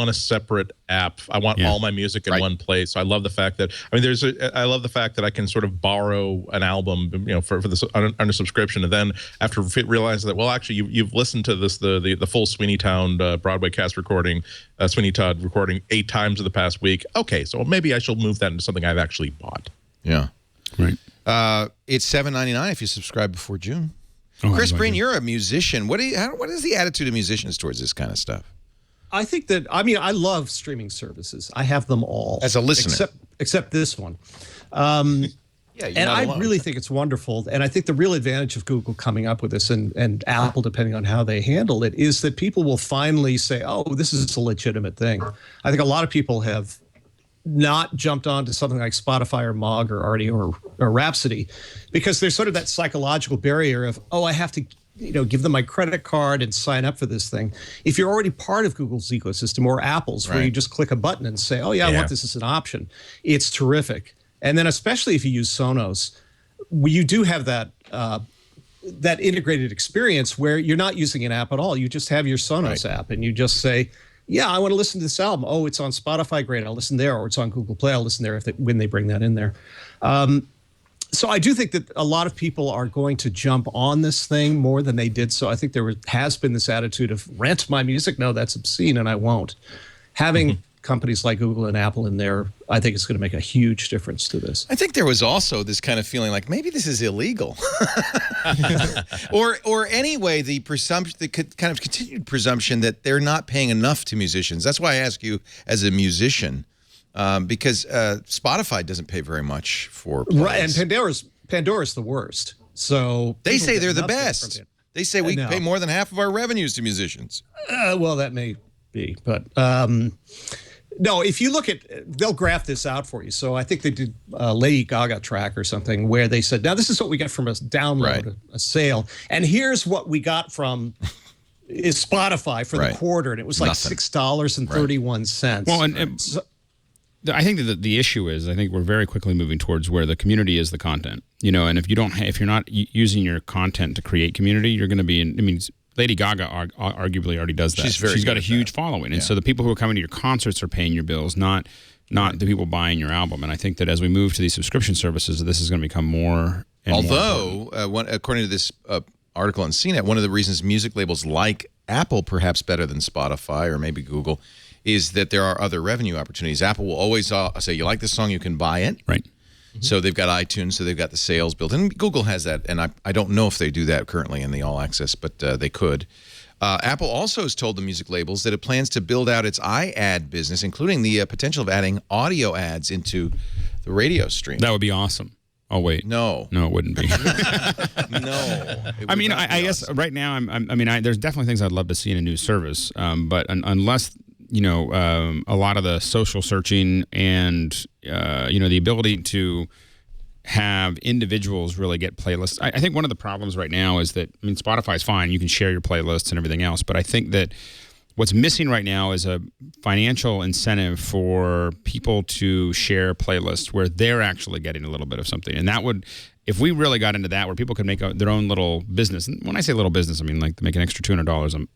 a separate app. I want all my music in one place. So I love the fact that I love the fact that I can sort of borrow an album, for this under subscription, and then after realizing that, well, actually you've listened to this the full Sweeney Town Broadway cast recording, Sweeney Todd recording 8 times in the past week. Okay, so maybe I shall move that into something I've actually bought. Yeah, right. It's $7.99 if you subscribe before June. Oh, Chris Breen, you're a musician. What is the attitude of musicians towards this kind of stuff? I think that, I love streaming services. I have them all. As a listener. Except this one. And I really think it's wonderful. And I think the real advantage of Google coming up with this and Apple, depending on how they handle it, is that people will finally say, oh, this is a legitimate thing. I think a lot of people have not jumped onto something like Spotify or Mog or Artie or Rhapsody because there's sort of that psychological barrier of, oh, I have to give them my credit card and sign up for this thing. If you're already part of Google's ecosystem or Apple's, where you just click a button and say, oh, yeah, I want this as an option, it's terrific. And then especially if you use Sonos, you do have that that integrated experience where you're not using an app at all. You just have your Sonos app, and you just say, yeah, I want to listen to this album. Oh, it's on Spotify. Great. I'll listen there. Or it's on Google Play. I'll listen there when they bring that in there. So I do think that a lot of people are going to jump on this thing more than they did. So I think has been this attitude of rent my music. No, that's obscene, and I won't. Having companies like Google and Apple in there, I think it's going to make a huge difference to this. I think there was also this kind of feeling like maybe this is illegal, or anyway, the presumption, the kind of continued presumption that they're not paying enough to musicians. That's why I ask you as a musician, because Spotify doesn't pay very much for plays. Right, and Pandora's the worst. So they say they're the best. They say we pay more than half of our revenues to musicians. Well, that may be, but no, if you look at, they'll graph this out for you. So I think they did a Lady Gaga track or something where they said, now this is what we got from a download, a sale, and here's what we got from is Spotify for the quarter, and it was like $6.31. Well, and so, I think that the issue is, I think we're very quickly moving towards where the community is the content, you know, and if you don't, if you're not using your content to create community, you're going to be in, I mean, Lady Gaga arguably already does that. She's got a huge following. And so the people who are coming to your concerts are paying your bills, not the people buying your album. And I think that as we move to these subscription services, this is going to become more and more according to this article on CNET, one of the reasons music labels like Apple perhaps better than Spotify or maybe Google is that there are other revenue opportunities. Apple will always say, you like this song, you can buy it. Right. So they've got iTunes, so they've got the sales built in. Google has that, and I don't know if they do that currently in the All Access, but they could. Apple also has told the music labels that it plans to build out its iAd business, including the potential of adding audio ads into the radio stream. That would be awesome. Oh, wait. No, it wouldn't be. No. I mean, I guess right now, there's definitely things I'd love to see in a new service, but unless, you know, a lot of the social searching and, you know, the ability to have individuals really get playlists. I think one of the problems right now is that, I mean, Spotify's fine. You can share your playlists and everything else. But I think that what's missing right now is a financial incentive for people to share playlists where they're actually getting a little bit of something. And that would, if we really got into that, where people could make their own little business. And when I say little business, I mean like they make an extra $200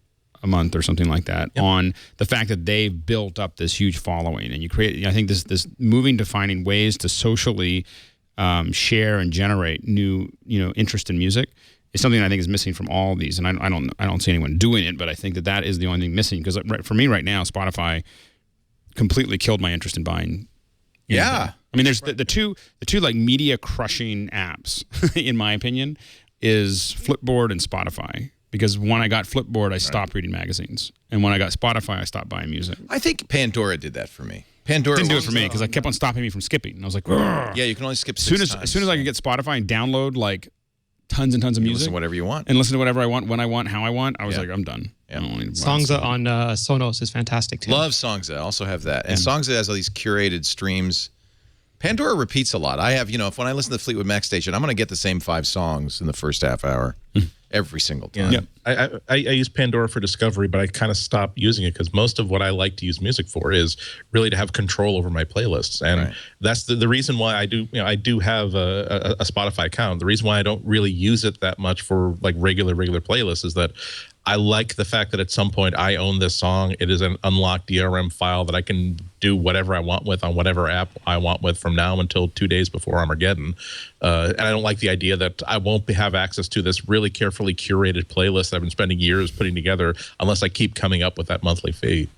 a month or something like that on the fact that they've built up this huge following. And you create, I think this moving to finding ways to socially share and generate new, you know, interest in music is something I think is missing from all of these. And I don't see anyone doing it, but I think that is the only thing missing, because for me right now, Spotify completely killed my interest in buying. Yeah. I mean, there's the two like media crushing apps, in my opinion, is Flipboard and Spotify. Because when I got Flipboard, I stopped reading magazines. And when I got Spotify, I stopped buying music. I think Pandora did that for me. Pandora didn't do it for me because I kept on stopping me from skipping. And I was like, yeah, you can only skip 6 times. As soon as I could get Spotify and download like tons and tons of music. Listen to whatever you want. And listen to whatever I want, when I want, how I want. I was like, I'm done. Yeah. Songza on Sonos is fantastic too. Love Songza. I also have that. And Songza has all these curated streams. Pandora repeats a lot. I have, you know, when I listen to the Fleetwood Mac station, I'm going to get the same 5 songs in the first half hour. Every single time. Yeah. I use Pandora for discovery, but I kind of stopped using it because most of what I like to use music for is really to have control over my playlists, and that's the reason why I do. You know, I do have a Spotify account. The reason why I don't really use it that much for like regular playlists is that I like the fact that at some point I own this song. It is an unlocked DRM file that I can do whatever I want with on whatever app I want with from now until 2 days before Armageddon. And I don't like the idea that I won't have access to this really carefully curated playlist that I've been spending years putting together unless I keep coming up with that monthly fee.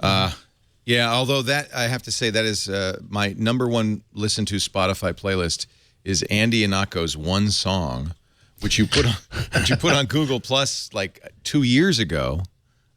Yeah, although that, I have to say, that is my #1 listen to Spotify playlist is Andy Inako's One Song, which you put on Google Plus like 2 years ago.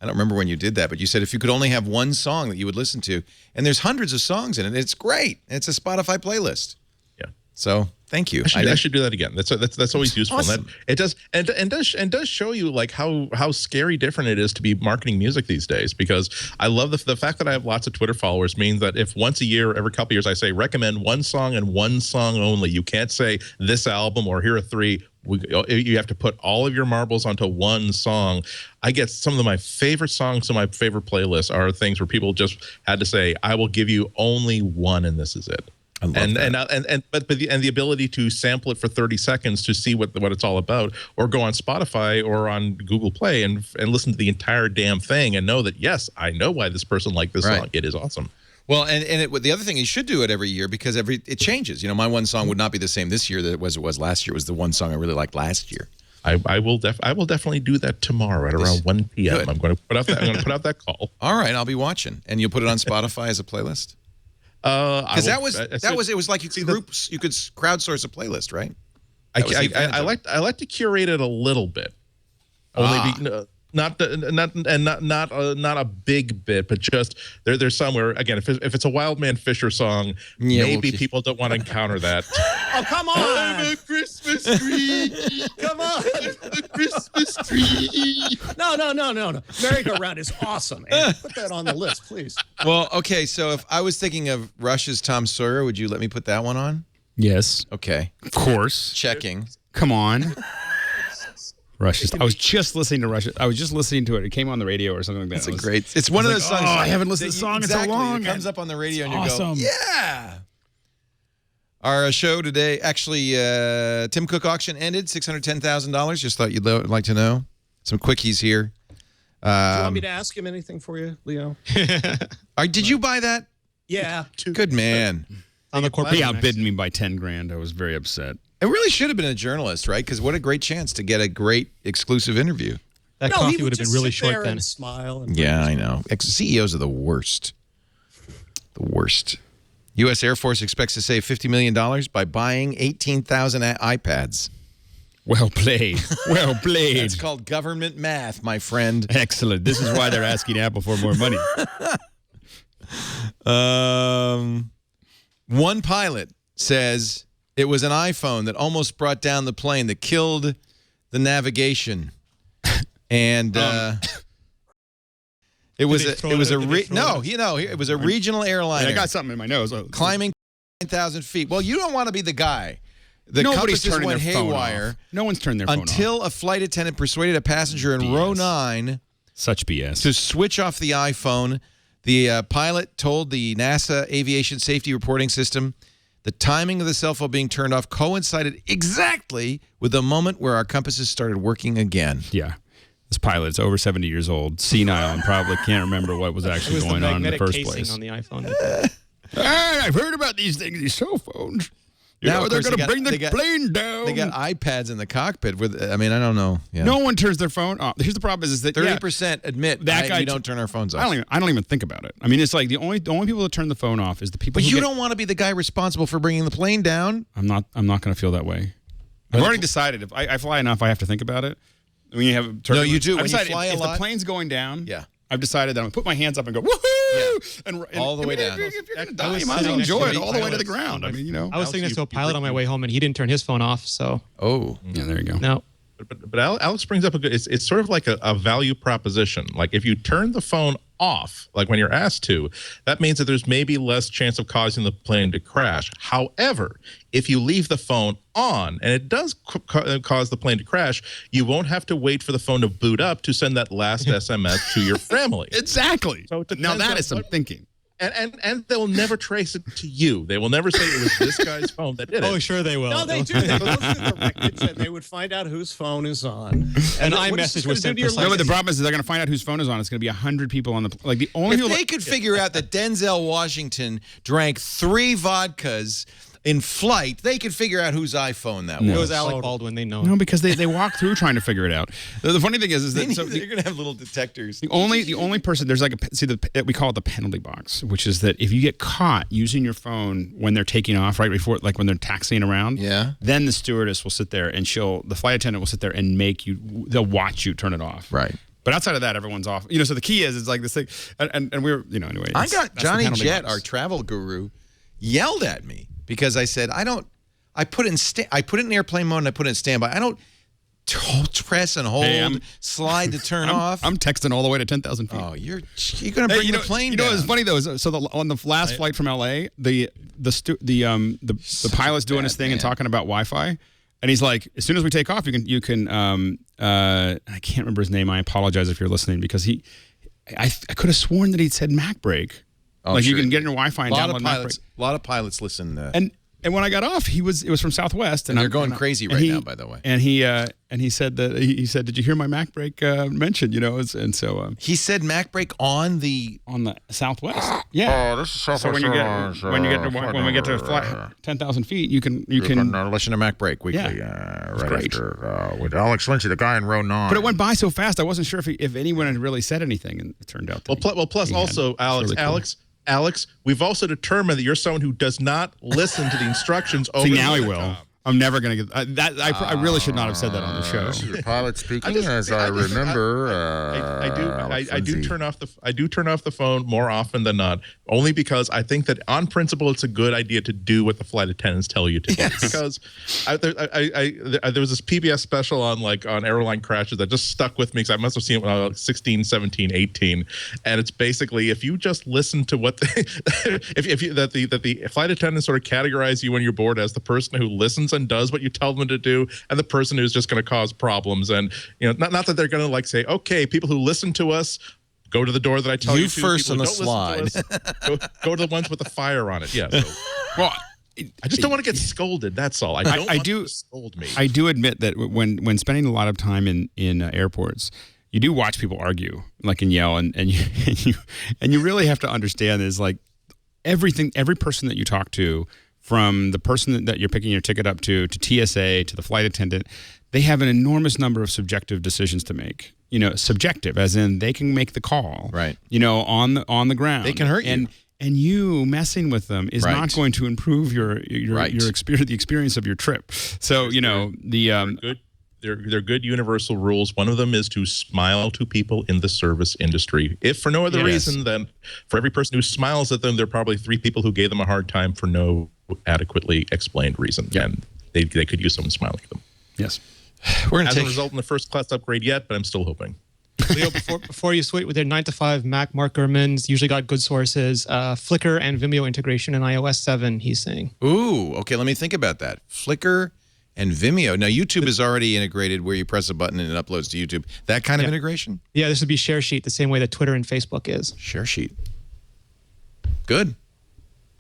I don't remember when you did that, but you said if you could only have one song that you would listen to, and there's hundreds of songs in it. It's great. It's a Spotify playlist. Yeah. So thank you. I should do that again. That's always useful. Awesome. And it does show you like how scary different it is to be marketing music these days, because I love the fact that I have lots of Twitter followers means that if once a year, every couple of years, I say recommend one song and one song only. You can't say this album or here are 3. You have to put all of your marbles onto one song. I get some of my favorite songs on my favorite playlists are things where people just had to say, I will give you only one and this is it. I love that. But the ability to sample it for 30 seconds to see what it's all about, or go on Spotify or on Google Play and listen to the entire damn thing and know that, yes, I know why this person liked this song. It is awesome. Well, the other thing, you should do it every year because it changes. You know, my one song would not be the same this year that it was last year. It was the one song I really liked last year. I will definitely do that tomorrow at around 1 p.m. Good. I'm going to put out that call. All right, I'll be watching, and you'll put it on Spotify as a playlist. Because it was like you could crowdsource a playlist, right? I like to curate it a little bit. Not a big bit, but just there's somewhere again. If it's a Wildman Fisher song, maybe people don't want to encounter that. Oh, come on! I'm a Christmas tree. Come on! The Christmas tree. No. Merry-Go-Round is awesome. And put that on the list, please. Well, okay. So if I was thinking of Rush's Tom Sawyer, would you let me put that one on? Yes. Okay. Of course. Checking. Come on. Rush. I was just listening to Rush. I was just listening to it. It came on the radio or something like that. It's one of those songs. Oh, I haven't listened to the song in so long. It comes up on the radio and you awesome. go, yeah. Our show today, actually, Tim Cook auction ended, $610,000. Just thought you'd like to know. Some quickies here. Do you want me to ask him anything for you, Leo? Did you buy that? Yeah. Good man. On the corporate. He outbid me by 10 grand. I was very upset. It really should have been a journalist, right? Because what a great chance to get a great exclusive interview. That coffee would have been really short then. And smile. And Yeah, I know. CEOs are the worst. The worst. U.S. Air Force expects to save $50 million by buying 18,000 iPads. Well played. Well played. It's called government math, my friend. Excellent. This is why they're asking Apple for more money. One pilot says it was an iPhone that almost brought down the plane that killed the navigation. And it was a regional airliner. I got something in my nose. Climbing 9,000 feet. Well, you don't want to be the guy. The Nobody's compasses turning went their phone haywire. off. No one's turned their phone off. Until a flight attendant persuaded a passenger in row 9 Such BS. to switch off the iPhone. The pilot told the NASA Aviation Safety Reporting System the timing of the cell phone being turned off coincided exactly with the moment where our compasses started working again. Yeah. This pilot's over 70 years old, senile, and probably can't remember what was actually going on in the first place. On the iPhone. I've heard about these things, these cell phones. Now they're going to bring the plane down. They got iPads in the cockpit. I mean, I don't know. Yeah. No one turns their phone off. Here's the problem: is that 30% admit that guy we don't turn our phones off. I don't even think about it. I mean, it's like the only people that turn the phone off is the people. But you don't want to be the guy responsible for bringing the plane down. I'm not going to feel that way. I've already decided if I fly enough, I have to think about it. When you have you do. When you fly if a lot, the plane's going down, yeah. I've decided that I'm going to put my hands up and go, woohoo! And all the way down. If you're going to die, you might as well enjoy it all the way to the ground. I mean, I was sitting next to a pilot on my way home, and he didn't turn his phone off, so. Oh. Yeah, there you go. No. But Alex brings up it's sort of like a value proposition. Like if you turn the phone off, like when you're asked to, that means that there's maybe less chance of causing the plane to crash. However, if you leave the phone on and it does cause the plane to crash, you won't have to wait for the phone to boot up to send that last SMS to your family. Exactly. So now that is some thinking. And they'll never trace it to you. They will never say it was this guy's phone that did it. Oh, sure they will. No, they do. They go through the records and they would find out whose phone is on. And iMessage was sent to your No, but the problem is they're going to find out whose phone is on. It's going to be 100 people on the the only. If they could figure out that Denzel Washington drank 3 vodkas in flight, they could figure out whose iPhone that was. It was Alec Baldwin. They know. No, because they walk through trying to figure it out. The funny thing is that they're going to have little detectors. The only person there's we call it the penalty box, which is that if you get caught using your phone when they're taking off, right before, like when they're taxiing around, then the stewardess will sit there and the flight attendant will sit there and they'll watch you turn it off. Right. But outside of that, everyone's off. So the key is, it's like this thing, and we're, anyway. I got Johnny Jett, our travel guru, yelled at me because I said, I put it in airplane mode and I put it in standby. I don't press and hold, slide to turn off. I'm texting all the way to 10,000 feet. Oh, you're going to bring the plane down. What's funny though is on the last flight from LA, the pilot's doing his thing and talking about Wi-Fi, and he's like, as soon as we take off, you can I can't remember his name. I apologize if you're listening, because I could have sworn that he said MacBreak. Oh, sure. You can get your Wi-Fi and download MacBreak. A lot of pilots listen. And when I got off, it was from Southwest, and they're going crazy right now, by the way. And he said that he said, "Did you hear my MacBreak mentioned?" You know, and so he said MacBreak on the Southwest. Yeah. Oh, this is Southwest. So when we get to 10,000 feet, you can listen to MacBreak weekly. Right great. after with Alex Lindsay, the guy in row 9. But it went by so fast, I wasn't sure if anyone had really said anything, and it turned out. That plus also, Alex, really cool. Alex, we've also determined that you're someone who does not listen to the instructions over. See, now he will. I'm never going to get that. I really should not have said that on the show. The pilot speaking, I remember. I do turn off the phone more often than not, only because I think that on principle it's a good idea to do what the flight attendants tell you to do. Yes. Because there was this PBS special on airline crashes that just stuck with me because I must have seen it when I was 16, 17, 18, and it's basically if you just listen to what the flight attendants sort of categorize you when you're bored as the person who listens and does what you tell them to do, and the person who's just going to cause problems. And not that they're going to say, okay, people who listen to us, go to the door that I tell you to. First on the slide. Go to the ones with the fire on it. Yeah. So. Well, I just don't want to get scolded. That's all. I don't want you to scold me. I do admit that when spending a lot of time in airports, you do watch people argue, and yell, and you really have to understand is every person that you talk to, from the person that you're picking your ticket up to TSA, to the flight attendant, they have an enormous number of subjective decisions to make. Subjective, as in they can make the call, right? On the ground, they can hurt you, and you messing with them is not going to improve your experience, the experience of your trip. So they're good universal rules. One of them is to smile to people in the service industry. If for no other reason than for every person who smiles at them, there are probably 3 people who gave them a hard time for no adequately explained reason, and they could use someone smiling at them. Yes. We're going to result in the first class upgrade yet, but I'm still hoping. Leo, before you switch with their 9 to 5 Mac Markerman's usually got good sources. Flickr and Vimeo integration in iOS 7, he's saying. Ooh, okay, let me think about that. Flickr and Vimeo. Now, YouTube is already integrated where you press a button and it uploads to YouTube. That kind of integration? Yeah, this would be ShareSheet, the same way that Twitter and Facebook is. ShareSheet. Good.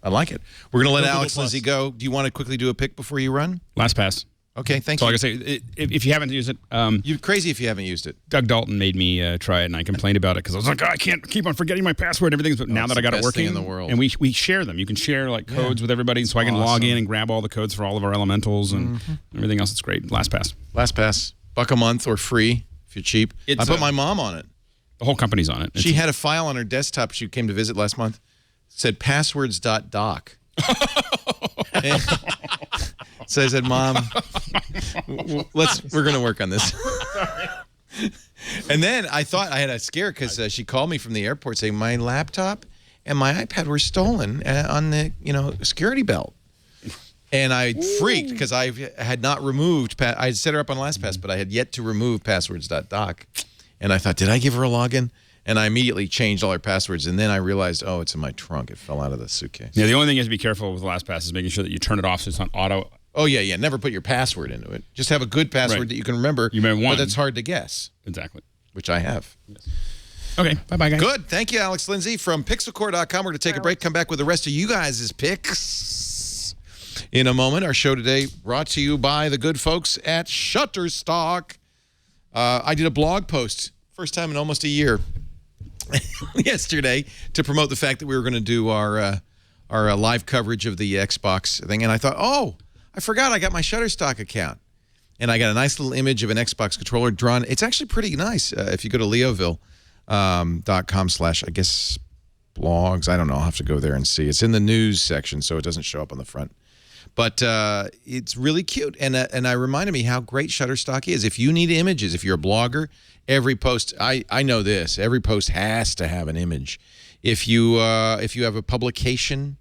I like it. We're going to let Alex Lindsay go. Do you want to quickly do a pick before you run? LastPass. Okay, thank you. So like I say, if you haven't used it... you're crazy if you haven't used it. Doug Dalton made me try it, and I complained about it because I was like, I can't keep on forgetting my password and everything. But now that I got it working, in the world. And we share them. You can share codes with everybody, so I can log in and grab all the codes for all of our elementals and everything else. It's great. LastPass. LastPass. $1 a month or free if you're cheap. I put my mom on it. The whole company's on it. She had a file on her desktop. She came to visit last month. It said passwords.doc. So I said, Mom, we're going to work on this. And then I thought I had a scare because she called me from the airport saying my laptop and my iPad were stolen on the security belt. And I freaked because I had not removed, I had set her up on LastPass, but I had yet to remove passwords.doc. And I thought, did I give her a login? And I immediately changed all her passwords. And then I realized, oh, it's in my trunk. It fell out of the suitcase. Yeah, the only thing you have to be careful with LastPass is making sure that you turn it off so it's on auto. Oh, yeah. Never put your password into it. Just have a good password that you can remember. You may have one. But that's hard to guess. Exactly. Which I have. Yes. Okay. Bye-bye, guys. Good. Thank you, Alex Lindsay from pixelcore.com. We're going to take a break, come back with the rest of you guys' picks in a moment. Our show today brought to you by the good folks at Shutterstock. I did a blog post, first time in almost a year, yesterday, to promote the fact that we were going to do our live coverage of the Xbox thing. And I thought, oh, I forgot I got my Shutterstock account. And I got a nice little image of an Xbox controller drawn. It's actually pretty nice. If you go to leoville.com/ I guess blogs. I don't know. I'll have to go there and see. It's in the news section, so it doesn't show up on the front. But it's really cute. And I reminded me how great Shutterstock is. If you need images, if you're a blogger, every post, I know this, every post has to have an image. If you have a publication,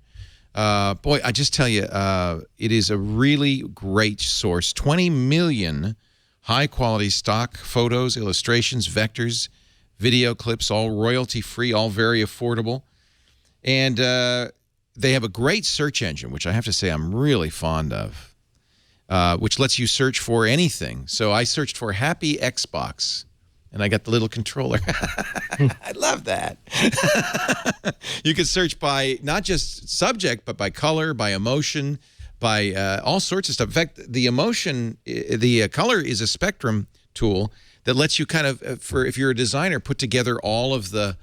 boy, I just tell you, it is a really great source. 20 million high-quality stock photos, illustrations, vectors, video clips, all royalty-free, all very affordable. And they have a great search engine, which I have to say I'm really fond of, which lets you search for anything. So I searched for Happy Xbox, and I got the little controller. I love that. You can search by not just subject, but by color, by emotion, by all sorts of stuff. In fact, the color is a spectrum tool that lets you kind of, if you're a designer, put together all of the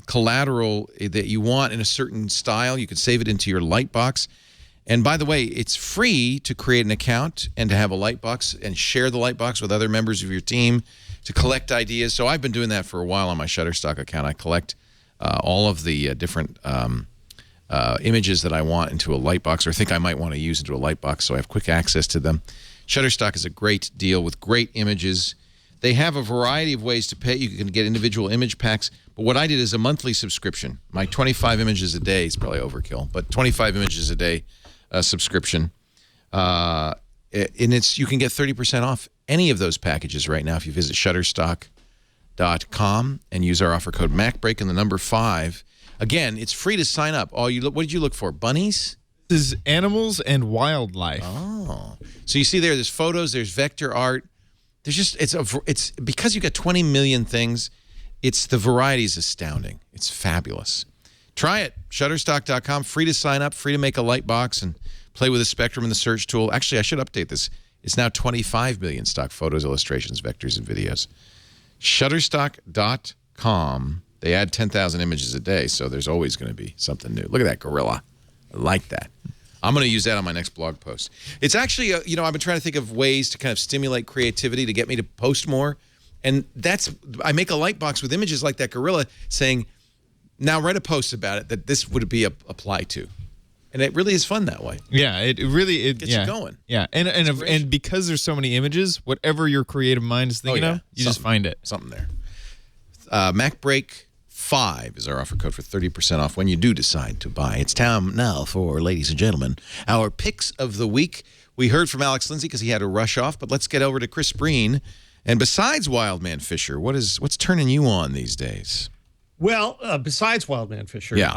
collateral that you want in a certain style. You can save it into your Lightbox. And by the way, it's free to create an account and to have a Lightbox and share the Lightbox with other members of your team to collect ideas. So I've been doing that for a while on my Shutterstock account. I collect all of the different images that I want into a Lightbox or think I might want to use into a Lightbox, so I have quick access to them. Shutterstock is a great deal with great images. They have a variety of ways to pay. You can get individual image packs, but what I did is a monthly subscription. My 25 images a day is probably overkill, but 25 images a day subscription. And you can get 30% off any of those packages right now if you visit Shutterstock.com and use our offer code MacBreak and the number 5. Again, it's free to sign up. What did you look for? Bunnies? This is animals and wildlife. Oh, so you see there's photos, there's vector art. There's just it's because you got 20 million things. The variety is astounding. It's fabulous. Try it. Shutterstock.com. Free to sign up. Free to make a Lightbox and play with the spectrum and the search tool. Actually, I should update this. It's now 25 million stock photos, illustrations, vectors, and videos. Shutterstock.com. They add 10,000 images a day, so there's always going to be something new. Look at that gorilla. I like that. I'm going to use that on my next blog post. It's actually, I've been trying to think of ways to kind of stimulate creativity to get me to post more. And I make a Lightbox with images like that gorilla saying, now write a post about it that this would be applied to. And it really is fun that way. Yeah, it really gets you going. Yeah, and because there's so many images, whatever your creative mind is thinking of, you just find it. Something there. MacBreak 5 is our offer code for 30% off when you do decide to buy. It's time now for, ladies and gentlemen, our picks of the week. We heard from Alex Lindsay because he had to rush off, but let's get over to Chris Breen. And besides Wildman Fisher, what's turning you on these days? Well, besides Wildman Fisher, yeah.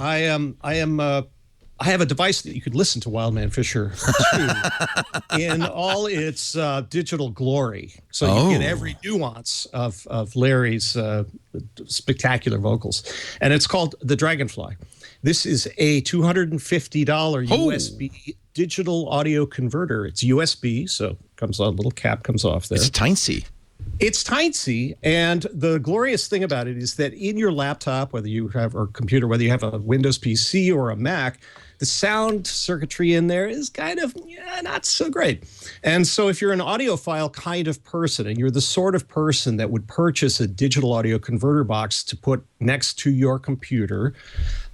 I have a device that you could listen to Wildman Fisher to in all its digital glory. So you get every nuance of Larry's spectacular vocals. And it's called the Dragonfly. This is a $250 USB digital audio converter. It's USB, so comes on, little cap comes off there. It's tiny. It's tiny, and the glorious thing about it is that in your laptop, whether you have or computer, whether you have a Windows PC or a Mac, the sound circuitry in there is kind of not so great. And so if you're an audiophile kind of person and you're the sort of person that would purchase a digital audio converter box to put next to your computer,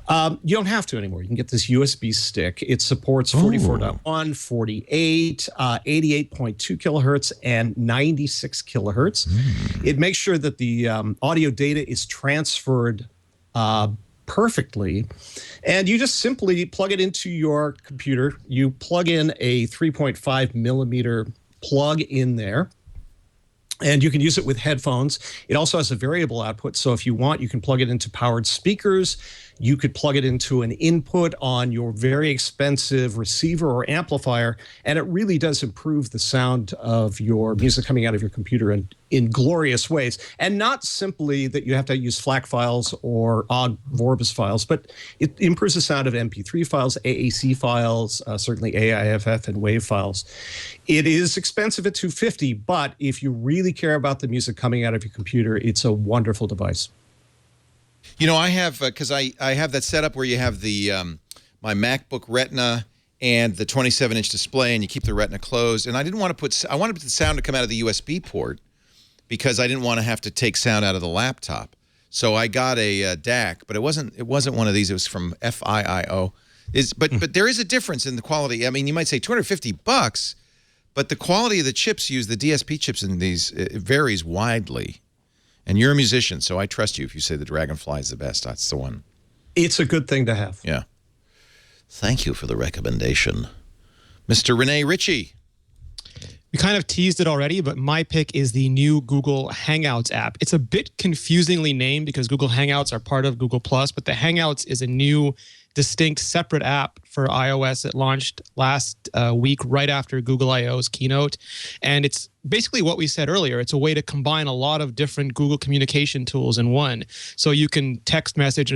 you don't have to anymore. You can get this USB stick. It supports 44.1, 48, 88.2 kilohertz, and 96 kilohertz. It makes sure that the audio data is transferred perfectly. And you just simply plug it into your computer. You plug in a 3.5 millimeter plug in there. And you can use it with headphones. It also has a variable output. So if you want, you can plug it into powered speakers. You could plug it into an input on your very expensive receiver or amplifier. And it really does improve the sound of your music coming out of your computer in glorious ways. And not simply that you have to use FLAC files or OGG Vorbis files, but it improves the sound of MP3 files, AAC files, certainly AIFF and WAV files. It is expensive at $250, but if you really care about the music coming out of your computer, it's a wonderful device. You know, I have, because I have that setup where you have the my MacBook Retina and the 27-inch display, and you keep the Retina closed. And I didn't want to I wanted the sound to come out of the USB port because I didn't want to have to take sound out of the laptop. So I got a DAC, but it wasn't one of these. It was from FIIO. But there is a difference in the quality. I mean, you might say $250, but the quality of the chips used, the DSP chips in these, it varies widely. And you're a musician, so I trust you if you say the Dragonfly is the best. That's the one. It's a good thing to have. Yeah. Thank you for the recommendation. Mr. Rene Ritchie. We kind of teased it already, but my pick is the new Google Hangouts app. It's a bit confusingly named because Google Hangouts are part of Google+, but the Hangouts is a new, distinct, separate app for iOS. It launched last week right after Google I/O's keynote. And it's basically what we said earlier. It's a way to combine a lot of different Google communication tools in one. So you can text message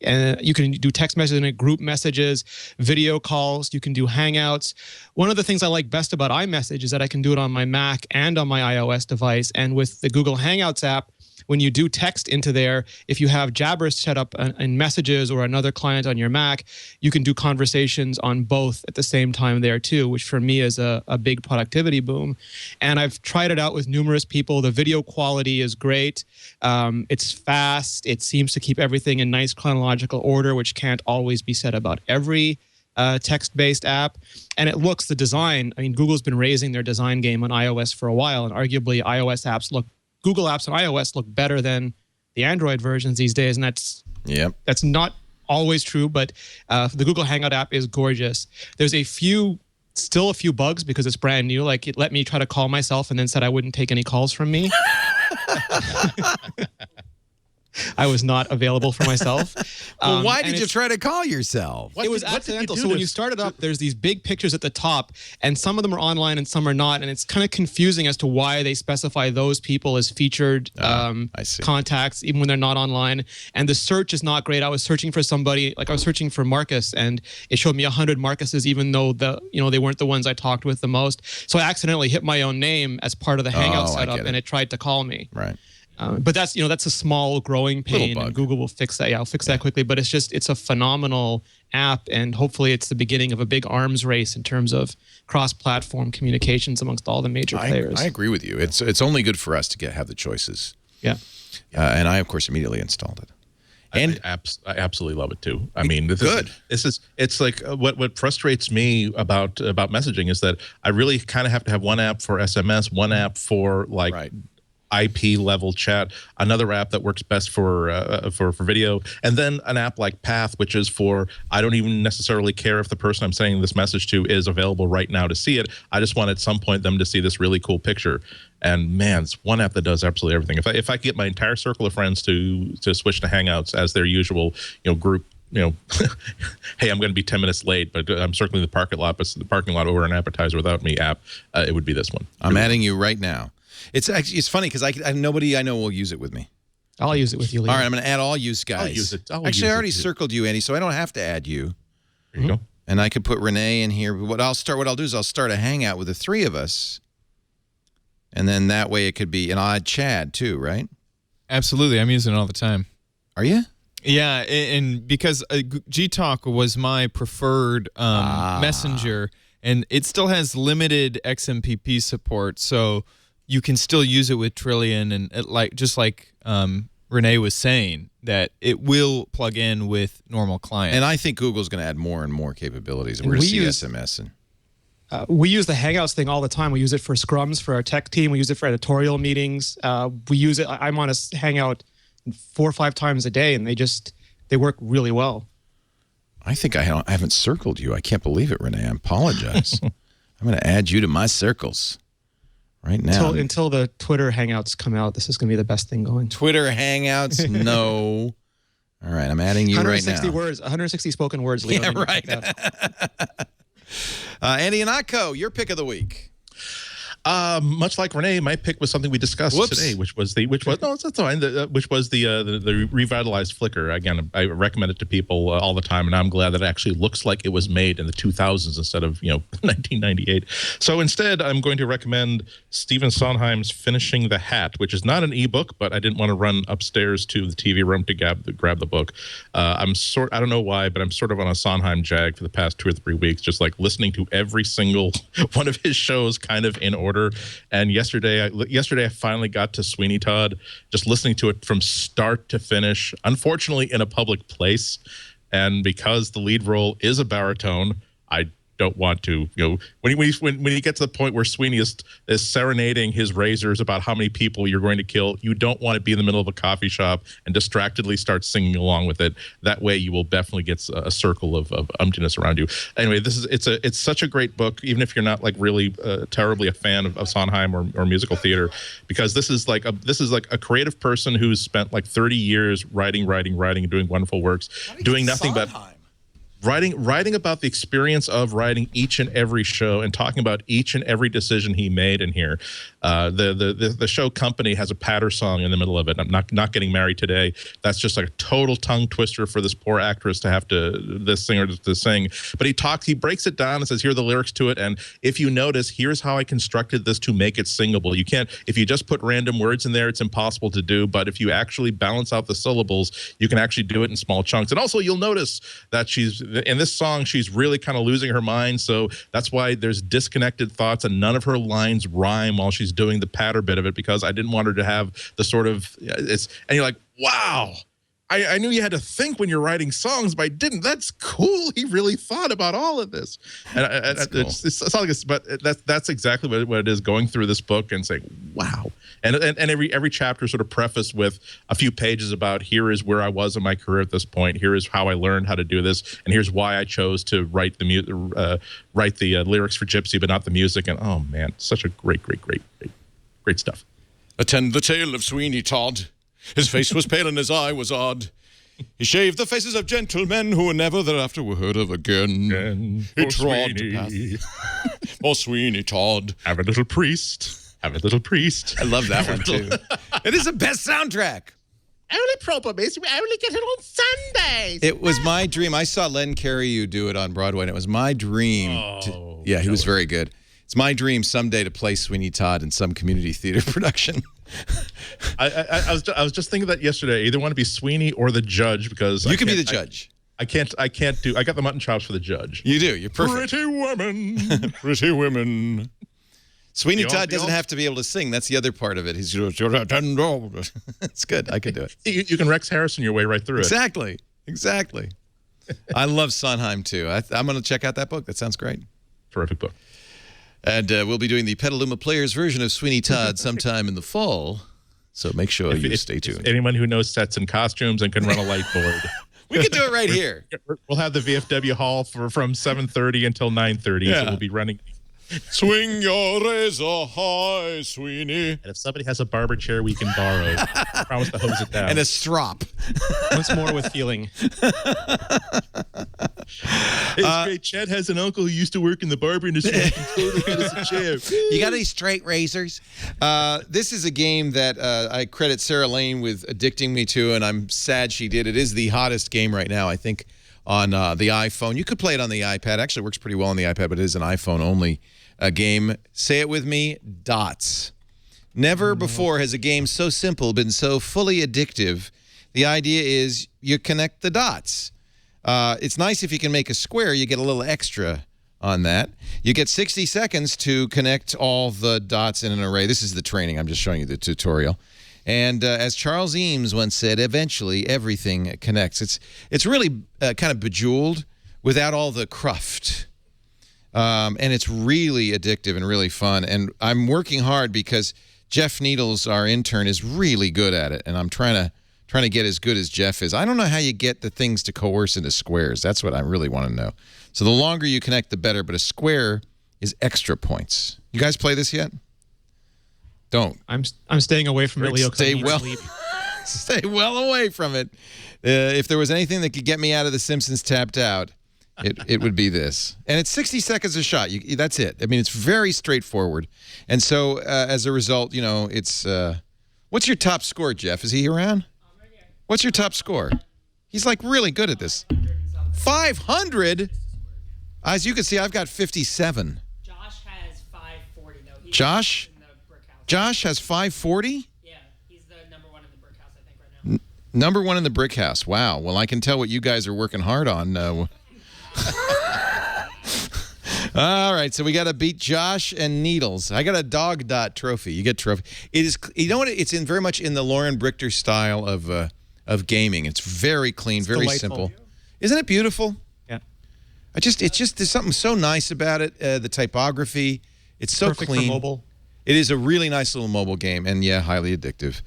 And you can do text messaging, group messages, video calls. You can do Hangouts. One of the things I like best about iMessage is that I can do it on my Mac and on my iOS device. And with the Google Hangouts app, when you do text into there, if you have Jabber set up in Messages or another client on your Mac, you can do conversations on both at the same time there too, which for me is a big productivity boom. And I've tried it out with numerous people. The video quality is great. It's fast. It seems to keep everything in nice chronological order, which can't always be said about every text-based app. And it looks, the design, I mean, Google's been raising their design game on iOS for a while, and arguably iOS apps Google apps on iOS look better than the Android versions these days, and that's not always true, but the Google Hangout app is gorgeous. There's still a few bugs because it's brand new. Like, it let me try to call myself and then said I wouldn't take any calls from me. I was not available for myself. Well, why did you try to call yourself? It was accidental. So when you start it up, there's these big pictures at the top, and some of them are online and some are not, and it's kind of confusing as to why they specify those people as featured contacts, even when they're not online. And the search is not great. I was searching for somebody, like I was searching for Marcus, and it showed me 100 Marcuses, even though they weren't the ones I talked with the most. So I accidentally hit my own name as part of the Hangout setup, and it tried to call me. Right. But that's a small growing pain, and Google will fix that. Yeah, I'll fix that quickly. But it's a phenomenal app, and hopefully it's the beginning of a big arms race in terms of cross-platform communications amongst all the major players. I agree with you. It's only good for us to have the choices. Yeah. And I, of course, immediately installed it. And I absolutely love it too. I mean, it's like what frustrates me about messaging is that I really kind of have to have one app for SMS, one app for IP level chat, another app that works best for video, and then an app like Path, which is for, I don't even necessarily care if the person I'm sending this message to is available right now to see it. I just want at some point them to see this really cool picture. And man, it's one app that does absolutely everything. If I could get my entire circle of friends to switch to Hangouts as their usual group, hey, I'm going to be 10 minutes late, but I'm circling the parking lot, but the parking lot over an appetizer without me app, it would be this one. I'm adding you right now. It's funny because nobody I know will use it with me. I'll use it with you, Leo. All right, I'm going to add all you guys. I'll use it. Actually, I already circled you, Andy, so I don't have to add you. There you go. And I could put Renee in here. What I'll do is I'll start a Hangout with the three of us, and then that way it could be, and I'll add Chad too, right? Absolutely, I'm using it all the time. Are you? Yeah, and because Gtalk was my preferred messenger, and it still has limited XMPP support, so you can still use it with Trillion, and just like Renee was saying, that it will plug in with normal clients. And I think Google's going to add more and more capabilities. We're going to see SMS. We use the Hangouts thing all the time. We use it for scrums for our tech team. We use it for editorial meetings. We use it. I'm on a Hangout 4 or 5 times a day, and they work really well. I think I haven't circled you. I can't believe it, Renee. I apologize. I'm going to add you to my circles. Right now. Until the Twitter Hangouts come out, this is going to be the best thing going. Twitter Hangouts? No. All right, I'm adding you right now. 160 words, 160 spoken words, Leo. Yeah, right. Andy and Akko, your pick of the week. Much like Renee, my pick was something we discussed today, which was the revitalized Flickr. Again, I recommend it to people all the time, and I'm glad that it actually looks like it was made in the 2000s instead of 1998. So instead, I'm going to recommend Stephen Sondheim's Finishing the Hat, which is not an ebook, but I didn't want to run upstairs to the TV room to grab the book. I don't know why, but I'm sort of on a Sondheim jag for the past 2 or 3 weeks, just like listening to every single one of his shows kind of in order. And yesterday I finally got to Sweeney Todd, just listening to it from start to finish, unfortunately in a public place. And because the lead role is a baritone, I don't want to, when he gets to the point where Sweeney is serenading his razors about how many people you're going to kill, you don't want to be in the middle of a coffee shop and distractedly start singing along with it. That way you will definitely get a circle of emptiness around you. Anyway, it's such a great book, even if you're not like really terribly a fan of Sondheim or musical theater, because this is like a creative person who's spent like 30 years writing and doing wonderful works, doing nothing Sondheim? writing about the experience of writing each and every show and talking about each and every decision he made in here. The show Company has a patter song in the middle of it. I'm not getting married today. That's just like a total tongue twister for this poor actress to have this singer to sing. But he breaks it down and says, here are the lyrics to it. And if you notice, here's how I constructed this to make it singable. You can't, if you just put random words in there, it's impossible to do. But if you actually balance out the syllables, you can actually do it in small chunks. And also you'll notice that in this song, she's really kind of losing her mind. So that's why there's disconnected thoughts and none of her lines rhyme while she's doing the patter bit of it, because I didn't want her to have the sort of, and you're like, wow, I knew you had to think when you're writing songs, but I didn't. That's cool. He really thought about all of this. And Cool. it's not like it's, but that's exactly what it is, going through this book and saying, wow. And every chapter sort of prefaced with a few pages about, here is where I was in my career at this point. Here is how I learned how to do this. And here's why I chose to write the lyrics for Gypsy, but not the music. And oh man, such a great stuff. Attend the tale of Sweeney Todd. His face was pale and his eye was odd. He shaved the faces of gentlemen who were never thereafter were heard of again. He trod the path for Sweeney Todd. Have a little priest. Have a little priest. I love that one too. It is the best soundtrack. Only problem is we only get it on Sundays. It was my dream. I saw Len Cariou do it on Broadway, and it was my dream. Yeah, he was very good. It's my dream someday to play Sweeney Todd in some community theater production. I was just thinking that yesterday. I either want to be Sweeney or the judge, because you can be the judge. I can't do. I got the mutton chops for the judge. You do. You're perfect. Pretty women. Pretty women. Sweeney Todd doesn't have to be able to sing. That's the other part of it. He's it's good. I could do it. You can Rex Harrison your way right through it. Exactly. I love Sondheim too. I'm going to check out that book. That sounds great. Terrific book. And we'll be doing the Petaluma Players version of Sweeney Todd sometime in the fall. So make sure you stay tuned. Anyone who knows sets and costumes and can run a light board. We can do it right here. We'll have the VFW hall from 7:30 until 9:30. Yeah. So we'll be running. Swing your razor high, Sweeney. And if somebody has a barber chair we can borrow, I promise to hose it down. And a strop. Once more with feeling. It's great. Chad has an uncle who used to work in the barber industry. He can totally get us a chair. You got any straight razors? This is a game that I credit Sarah Lane with addicting me to, and I'm sad she did. It is the hottest game right now, I think, on the iPhone. You could play it on the iPad. Actually, it works pretty well on the iPad, but it is an iPhone-only game. Say it with me, Dots. Never before has a game so simple been so fully addictive. The idea is you connect the dots. It's nice if you can make a square. You get a little extra on that. You get 60 seconds to connect all the dots in an array. This is the training. I'm just showing you the tutorial. And as Charles Eames once said, eventually everything connects. It's really kind of bejeweled without all the cruft. And it's really addictive and really fun. And I'm working hard because Jeff Needles, our intern, is really good at it. And I'm trying to get as good as Jeff is. I don't know how you get the things to coerce into squares. That's what I really want to know. So the longer you connect, the better. But a square is extra points. You guys play this yet? Don't. I'm staying away from it, Leo. Stay well away from it. If there was anything that could get me out of The Simpsons tapped out, it would be this. And it's 60 seconds a shot. That's it. I mean, it's very straightforward. And so as a result, you know, it's what's your top score, Jeff? Is he around? Right here. What's your top score? He's like really good at this. 500? As you can see, I've got 57. Josh has 540 though. Josh? Josh has 540? Yeah, he's the number one in the brick house, I think, right now. Number one in the brick house. Wow. Well, I can tell what you guys are working hard on. All right, so we got to beat Josh and Needles. I got a dog dot trophy. You get trophy. It is. You know what? It's in very much in the Lauren Brichter style of gaming. It's very clean, very delightful. simple. Isn't it beautiful? Yeah. There's something so nice about it. The typography. It's so perfect clean. for mobile. It is a really nice little mobile game, and yeah, highly addictive.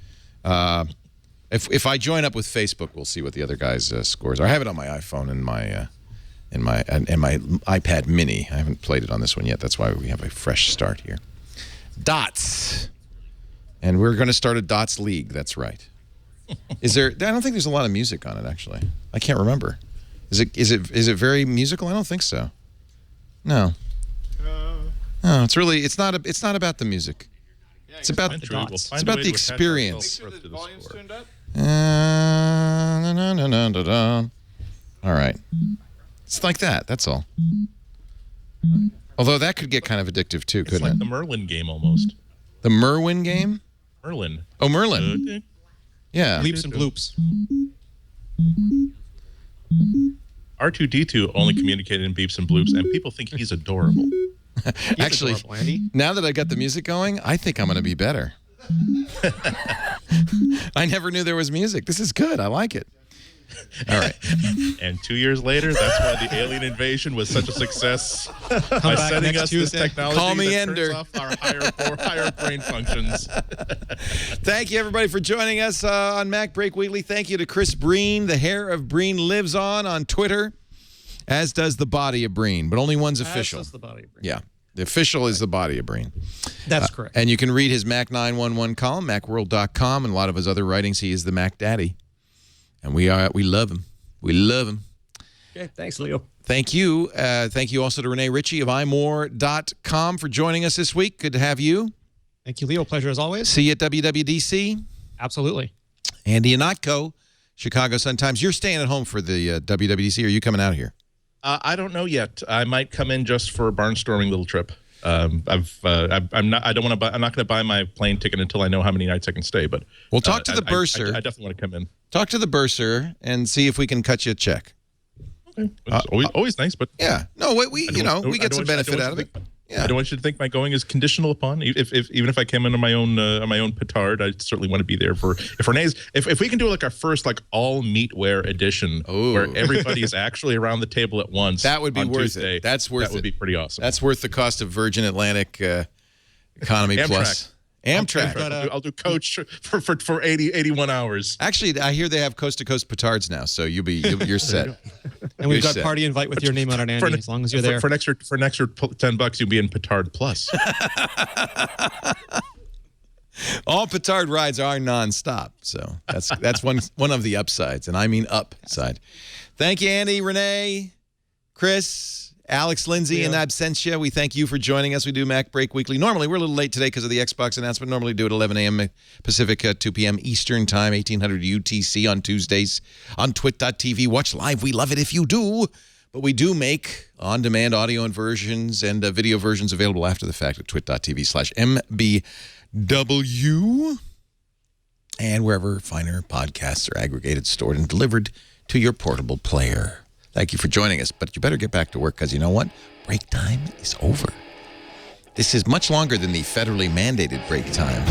If I join up with Facebook, we'll see what the other guys' scores are. I have it on my iPhone and my iPad Mini. I haven't played it on this one yet. That's why we have a fresh start here. Dots, and we're going to start a Dots League. That's right. Is there? I don't think there's a lot of music on it actually. I can't remember. Is it very musical? I don't think so. No. No, it's not about the music. It's about the experience. All right. It's like that. That's all. Although that could get kind of addictive too, couldn't it? It's like the Merlin game almost. The Merwin game? Merlin. Oh, Merlin. Yeah. Leaps and bloops. R2-D2 only communicated in beeps and bloops, and people think he's adorable. Actually, now that I got the music going, I think I'm going to be better. I never knew there was music. This is good. I like it. All right. And 2 years later, that's why the alien invasion was such a success. By sending us this technology Call me that Ender. turns off our higher brain functions. Thank you, everybody, for joining us on MacBreak Weekly. Thank you to Chris Breen. The hair of Breen lives on Twitter, as does the body of Breen, but only one's official. As does the body of Breen. Yeah. The official is the body of Breen. That's correct. And you can read his Mac 911 column, macworld.com, and a lot of his other writings. He is the Mac Daddy. And we love him. We love him. Okay, thanks, Leo. Thank you. Thank you also to Renee Ritchie of imore.com for joining us this week. Good to have you. Thank you, Leo. Pleasure as always. See you at WWDC. Absolutely. Andy Anatko, Chicago Sun-Times. You're staying at home for the WWDC, or are you coming out here? I don't know yet. I might come in just for a barnstorming little trip. I'm not going to buy my plane ticket until I know how many nights I can stay. But we'll talk to the bursar. I definitely want to come in. Talk to the bursar and see if we can cut you a check. Okay. It's always nice, but yeah, no, we get some benefit out of it. Yeah. I don't want you to think my going is conditional upon. Even if I came into my own petard, I certainly want to be there for. If we can do like our first like all meatware edition, where everybody is actually around the table at once, that would be worth Tuesday, it. That would be pretty awesome. That's worth the cost of Virgin Atlantic Economy Plus. Amtrak. I'll do coach for 81 hours. Actually, I hear they have coast-to-coast petards now, so you're set. And we've got party invite with your name on it, Andy, as long as you're there. For an extra $10, you'll be in Petard Plus. All petard rides are nonstop, so that's one of the upsides, and I mean upside. Thank you, Andy, Renee, Chris, Alex, Lindsay, and Absentia. We thank you for joining us. We do MacBreak Weekly. Normally, we're a little late today because of the Xbox announcement. Normally do it 11 a.m. Pacific, 2 p.m. Eastern Time, 1800 UTC on Tuesdays on twit.tv. Watch live. We love it if you do. But we do make on-demand audio and versions and video versions available after the fact at twit.tv/MBW and wherever finer podcasts are aggregated, stored, and delivered to your portable player. Thank you for joining us, but you better get back to work because you know what? Break time is over. This is much longer than the federally mandated break time.